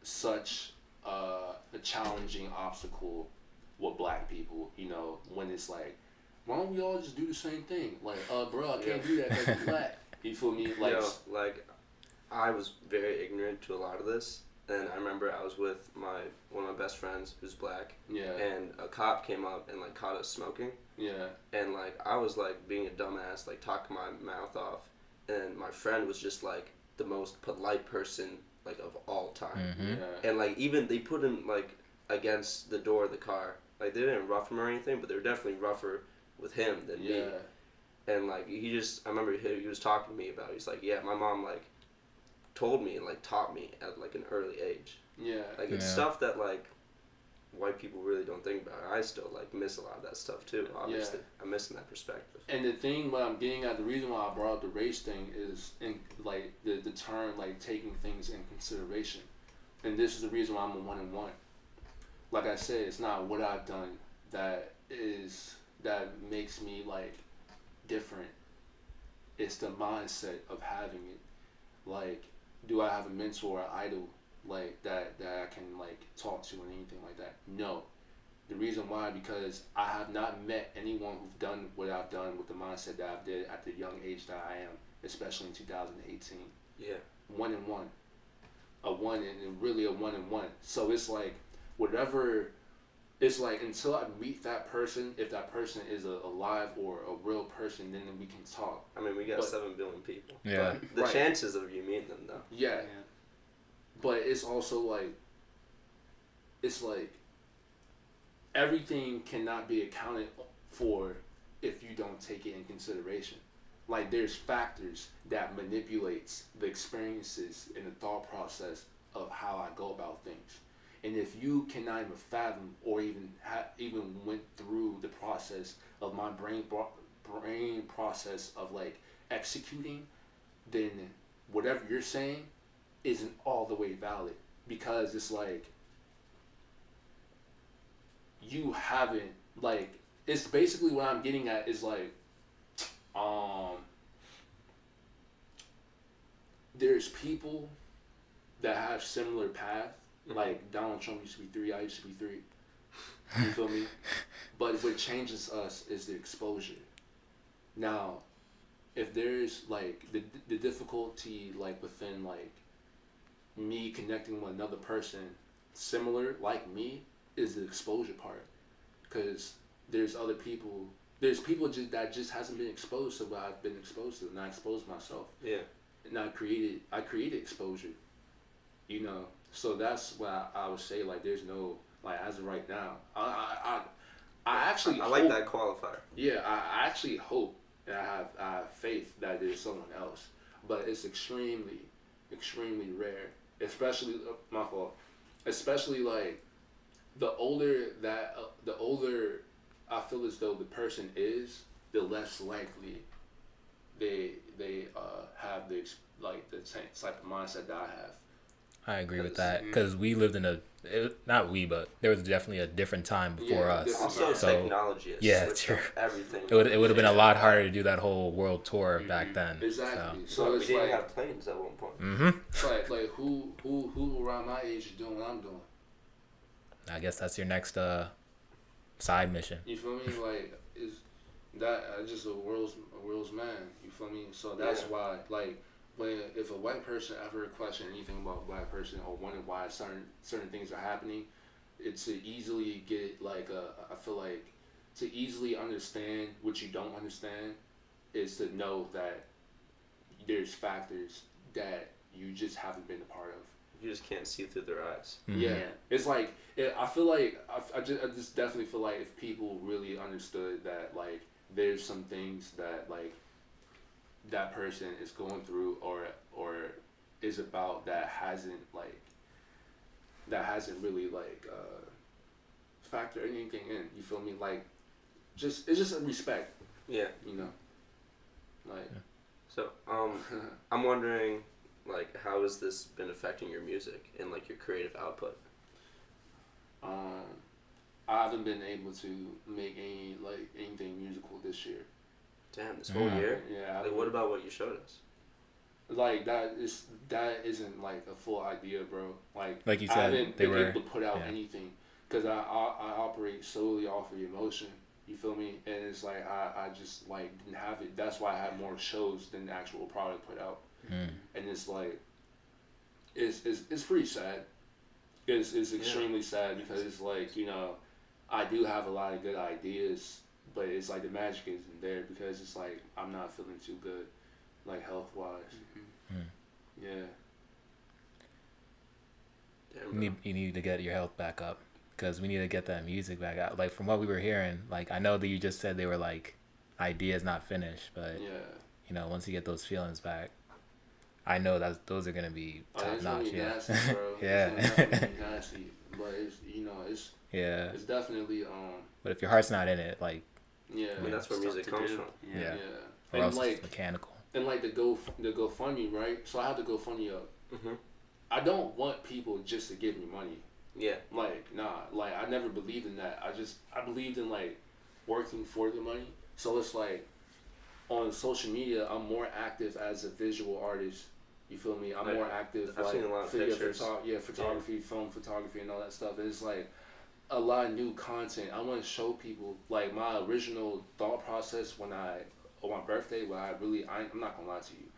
such a challenging obstacle with black people, when it's like, why don't we all just do the same thing? Like, bro, I can't do that because I'm black. You feel me? Like, like, I was very ignorant to a lot of this, and I remember I was with one of my best friends who's black, and a cop came up and like caught us smoking, and like I was like being a dumbass, like talking my mouth off, and my friend was just like the most polite person like of all time. Yeah. And like even they put him like against the door of the car. Like they didn't rough him or anything, but they were definitely rougher with him than me. And like I remember he was talking to me about it. He's like, yeah, my mom like told me and like taught me at like an early age. Yeah. Like it's stuff that like white people really don't think about. I still like miss a lot of that stuff too. Obviously, I'm missing that perspective. And the thing what I'm getting at, the reason why I brought up the race thing is in like the term like taking things in consideration, and this is the reason why I'm a 1-1. Like I said, it's not what I've done that makes me like different. It's the mindset of having it. Like, do I have a mentor or idol like that I can like talk to and anything like that? No. The reason why, because I have not met anyone who's done what I've done with the mindset that I did at the young age that I am, especially in 2018. Yeah. 1-1. A 1 and really a 1-1. So it's like whatever. It's like until I meet that person, if that person is alive or a real person, then we can talk. I mean, we got 7 billion people. Yeah. But the chances of you meeting them, though. Yeah. But it's also like, it's like, everything cannot be accounted for if you don't take it in consideration. Like there's factors that manipulates the experiences and the thought process of how I go about things. And if you cannot even fathom or even went through the process of my brain process of like executing, then whatever you're saying isn't all the way valid, because it's like you haven't like, it's basically what I'm getting at is like there's people that have similar paths. Like Donald Trump used to be 3, I used to be 3. You feel me? But what changes us is the exposure. Now, if there's like the difficulty like within like me connecting with another person similar like me is the exposure part, because there's people that just hasn't been exposed to what I've been exposed to, and I exposed myself. Yeah. And I created exposure. You know. So that's why I would say like there's no like as of right now. I actually I like that qualifier. Yeah, I actually hope and I have faith that there's someone else, but it's extremely rare. Especially my fault. Especially like the older I feel as though the person is, the less likely they have the same type of mindset that I have. I agree with that, because we lived in but there was definitely a different time before us. Also, so, technology has true. Everything. It would have been a lot harder to do that whole world tour back then. Exactly. So it's we like, didn't have planes at one point. Mm-hmm. Like who around my age is doing what I'm doing? I guess that's your next side mission. You feel me? Like, is that just a world's man? You feel me? So that's why like. If a white person ever question anything about a black person or wonder why certain things are happening, it's to easily get like I feel like to easily understand what you don't understand is to know that there's factors that you just haven't been a part of. You just can't see through their eyes. Mm-hmm. Yeah, it's like I feel like I just definitely feel like if people really understood that like there's some things that like that person is going through or is about that hasn't really like factored anything in. You feel me? Like it's just a respect. Yeah. You know. Like. So I'm wondering like how has this been affecting your music and like your creative output? I haven't been able to make anything musical this year. Damn, this whole year? Yeah. Like, what about what you showed us? Like, that isn't, like, a full idea, bro. Like you said, I haven't been able to put out anything. Because I operate solely off of emotion. You feel me? And it's like, I just, like, didn't have it. That's why I had more shows than the actual product put out. And it's, like, it's pretty sad. It's extremely sad because it's, like, you know, I do have a lot of good ideas. But it's like the magic isn't there because it's like I'm not feeling too good, like health-wise. Yeah. Damn, you need to get your health back up, because we need to get that music back out. Like from what we were hearing, like I know that you just said they were like ideas not finished, but you know, once you get those feelings back, I know that those are gonna be top notch. Really yeah, nasty, bro. yeah, It's definitely nasty, but it's it's yeah. it's definitely But if your heart's not in it, like yeah. I mean, that's where music comes from. Yeah. Or And else like it's mechanical. and like the GoFundMe, right? So I have the GoFundMe up. Mhm. I don't want people just to give me money. Yeah. Like, nah, like I never believed in that. I believed in like working for the money. So it's like on social media, I'm more active as a visual artist. You feel me? I'm more active. I've like, seen a lot of pictures. Photography, film photography, and all that stuff. And it's like a lot of new content. I want to show people like my original thought process on my birthday. I'm not gonna lie to you.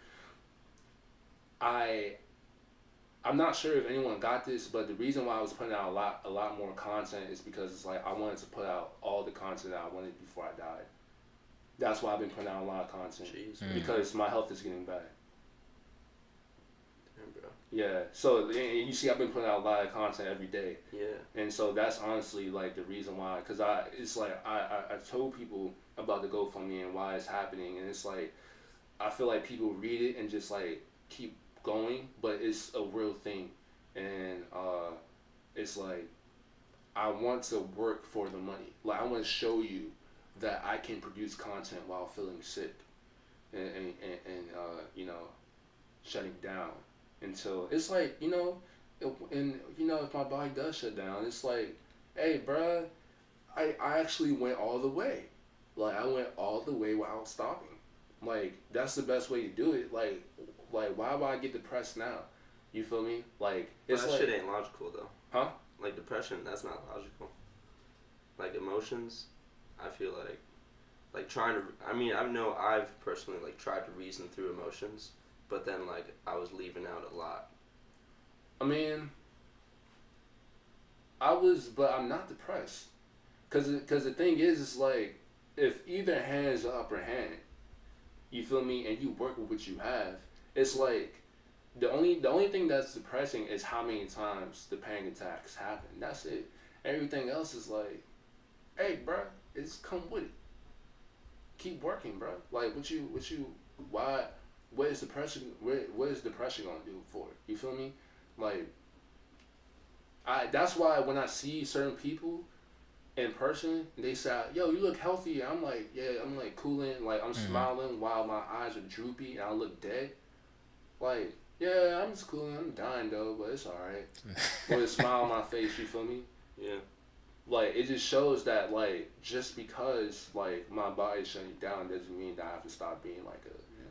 I'm not sure if anyone got this, but the reason why I was putting out a lot more content is because it's like I wanted to put out all the content that I wanted before I died. That's why I've been putting out a lot of content. Jeez, because my health is getting bad. damn, bro. Yeah, so and you see I've been putting out a lot of content every day. Yeah. And so that's honestly like the reason why, because it's like I told people about the GoFundMe and why it's happening, and it's like I feel like people read it and just like keep going, but it's a real thing, and it's like I want to work for the money. Like I want to show you that I can produce content while feeling sick, and you know, shutting down until it's like if my body does shut down, it's like, hey, bruh, I actually went all the way. Like I went all the way without stopping. Like that's the best way to do it. Like why would I get depressed now? You feel me? Like it's that like, shit ain't logical though. Huh? Like depression, that's not logical. Like emotions, I feel like trying to. I mean, I know I've personally like tried to reason through emotions, but then like I was leaving out a lot. I mean, but I'm not depressed, cause the thing is, it's like if either hand is the upper hand, you feel me, and you work with what you have, it's like the only thing that's depressing is how many times the panic attacks happen. That's it. Everything else is like, hey, bruh, it's come with it. Keep working, bruh. Like what is depression gonna do for it? You feel me? Like that's why when I see certain people in person, they say, yo, you look healthy. I'm like, yeah, I'm like cooling, like I'm smiling while my eyes are droopy and I look dead. Like, yeah, I'm just cooling. I'm dying though, but it's alright. With a smile on my face, you feel me? Yeah. Like, it just shows that, like, just because, like, my body's shutting down doesn't mean that I have to stop being, like, a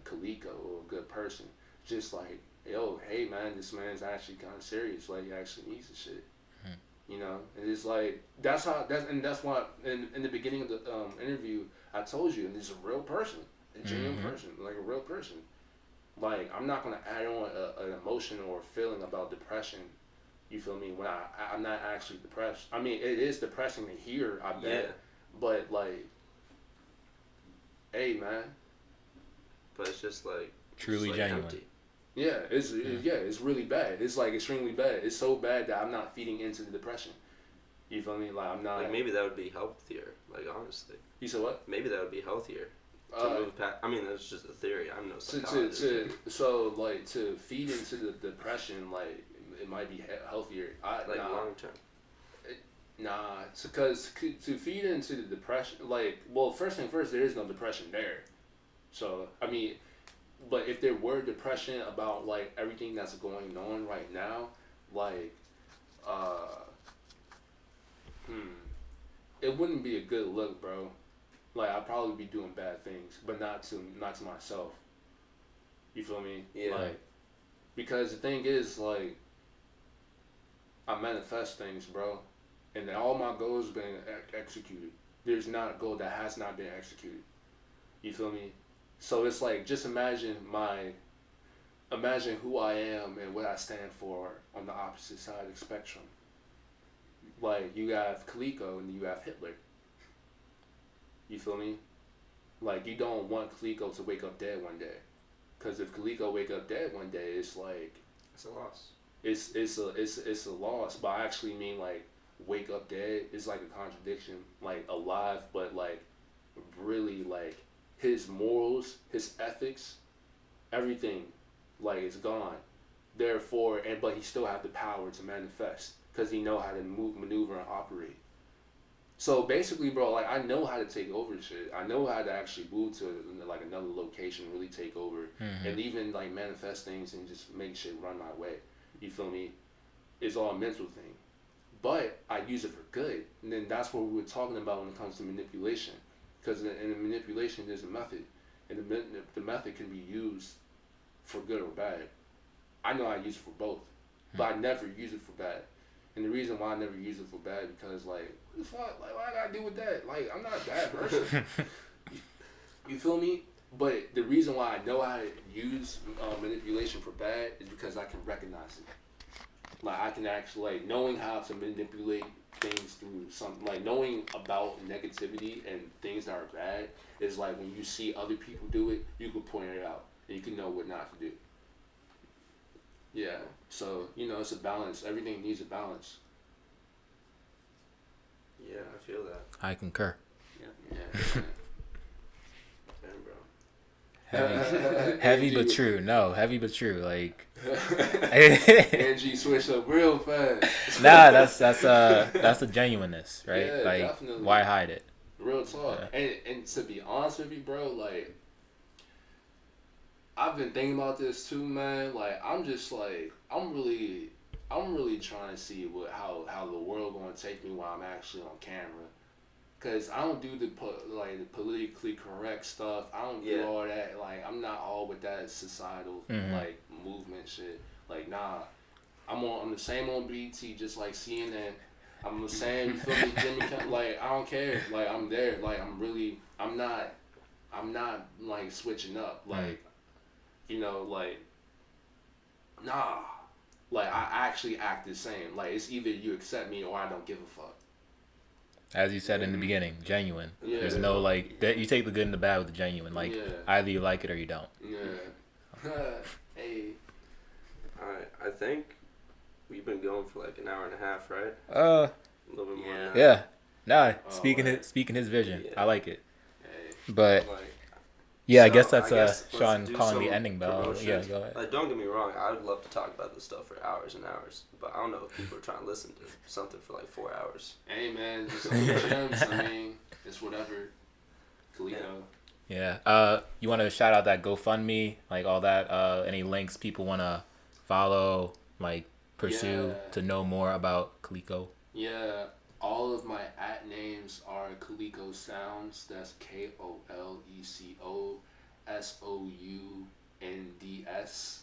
Koleco or a good person. Just like, yo, hey, man, this man's actually kind of serious. Like, he actually needs the shit. You know? And it's like, that's why, in the beginning of the interview, I told you, and this is a real person. A genuine person. Like, a real person. Like, I'm not going to add on an emotion or a feeling about depression. You feel me? When I'm not actually depressed. I mean, it is depressing to hear, I bet. Yeah. But, like, hey, man. But it's just like Truly like genuine. empty. Yeah, it's really bad. It's, like, extremely bad. It's so bad that I'm not feeding into the depression. You feel me? Like, I'm not... Like, maybe that would be healthier, like, honestly. You said what? Maybe that would be healthier. To move past, I mean, that's just a theory. I'm no psychologist. To feed into the depression, like, it might be healthier. Long term. Nah, because to feed into the depression, like, well, first thing first, there is no depression there. So, I mean, but if there were depression about, like, everything that's going on right now, like, it wouldn't be a good look, bro. Like, I'd probably be doing bad things, but not to myself. You feel me? Yeah. Like, because the thing is, like, I manifest things, bro, and all my goals been executed. There's not a goal that has not been executed. You feel me? So it's like, just imagine who I am and what I stand for on the opposite side of the spectrum. Like, you have Koleco and you have Hitler. You feel me? Like, you don't want Koleco to wake up dead one day. Because if Koleco wake up dead one day, it's like... It's a loss. it's a loss. But I actually mean like wake up dead is like a contradiction. Like alive, but like really like his morals, his ethics, everything, like it's gone. Therefore, but he still have the power to manifest because he know how to maneuver and operate. So basically, bro, like I know how to take over shit. I know how to actually move to like another location, really take over, and even like manifest things and just make shit run my way. You feel me? It's all a mental thing, but I use it for good, and then that's what we were talking about when it comes to manipulation. Because in the manipulation, there's a method, and the method can be used for good or bad. I know I use it for both, but I never use it for bad. And the reason why I never use it for bad because like what the fuck, like what I gotta do with that? Like I'm not a bad person. You feel me? But the reason why I know how to use manipulation for bad is because I can recognize it. Like I can actually like knowing how to manipulate things through something, like knowing about negativity and things that are bad is like when you see other people do it, you can point it out and you can know what not to do. Yeah, so you know it's a balance. Everything needs a balance. Yeah, I feel that. I concur. Yeah. Damn, bro. Heavy but true. No, heavy but true. Like Angie switched up real fast. nah, that's a genuineness, right? Yeah, like definitely. why hide it? Real talk. Yeah. And to be honest with you, bro, like I've been thinking about this too, man. Like I'm just like I'm really trying to see how the world gonna take me while I'm actually on camera. Cause I don't do the politically correct stuff. I don't do all that. Like I'm not all with that societal like movement shit. Like nah, I'm the same on BT, just like CNN. I'm the same. You feel me, Jimmy? Like I don't care. Like I'm there. Like I'm not like switching up. Like you know, like nah. Like I actually act the same. Like it's either you accept me or I don't give a fuck. As you said in the beginning, genuine. Yeah. There's no like that. You take the good and the bad with the genuine. Like either you like it or you don't. Yeah. Hey. Alright, I think we've been going for like an hour and a half, right? A little bit more. Yeah. Than that. Yeah. Nah. Right. Speaking his vision. Yeah. I like it. Hey. But Like, yeah, I so guess that's let's Sean do calling the some ending bell. promotions. Yeah, go ahead. Like, don't get me wrong, I would love to talk about this stuff for hours and hours, but I don't know if people are trying to listen to something for like 4 hours. Hey man, just some gems. I mean, it's whatever. Koleco. Yeah. You want to shout out that GoFundMe, like all that. Any links people want to follow, like pursue to know more about Koleco? Yeah, all of my @ names are Koleco Sounds. That's KOLECO SOUNDS.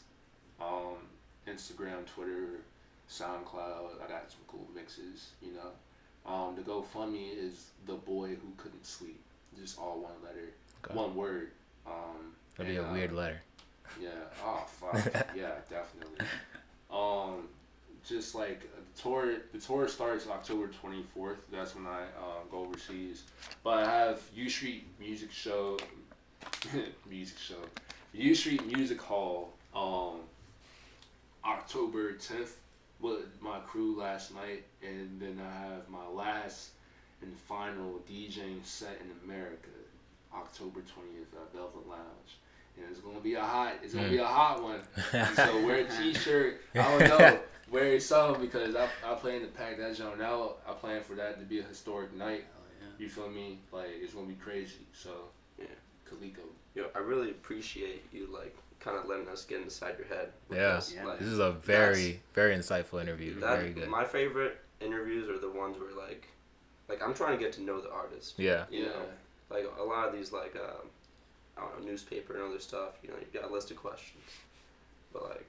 Instagram, Twitter, SoundCloud. I got some cool mixes, you know. The GoFundMe is The Boy Who Couldn't Sleep. Just all one letter, one word. That'd be a weird letter. Yeah. Oh fuck. Yeah, definitely. Just like the tour starts October 24th. That's when I go overseas. But I have U Street Music Show, U Street Music Hall, October 10th with my crew last night, and then I have my last and final DJing set in America, October 20th at Velvet Lounge. And it's gonna be a hot one. So wear a t-shirt. I don't know. Wear some because I plan to pack that joint out. I plan for that to be a historic night. You feel me? Like it's gonna be crazy. So yeah, Koleco. Yo, I really appreciate you like kind of letting us get inside your head. Yeah. Like, this is a very insightful interview. Very good. My favorite interviews are the ones where like I'm trying to get to know the artist. Yeah. You know, like a lot of these like I don't know, newspaper and other stuff. You know, you've got a list of questions, but like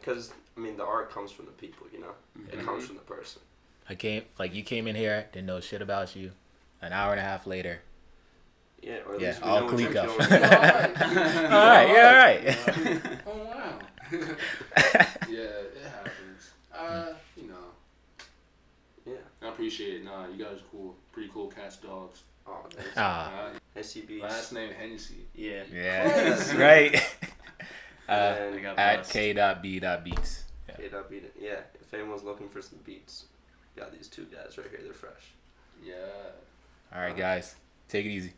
because I mean the art comes from the people. You know, it comes from the person. You came in here, didn't know shit about you. An hour and a half later. Yeah, or at least we all know what you're Koleco. doing. All right. Oh wow. Yeah, it happens. You know. Yeah. I appreciate it. Nah, you guys are cool. Pretty cool cats, dogs. Oh, SCB. Last name Hennessy. Yeah. Yeah. Right. And I got at lost. k.b.beats. Yeah. A-Dub beat it. Yeah, if anyone's looking for some beats, got these two guys right here. They're fresh. Yeah. All right, guys. Take it easy.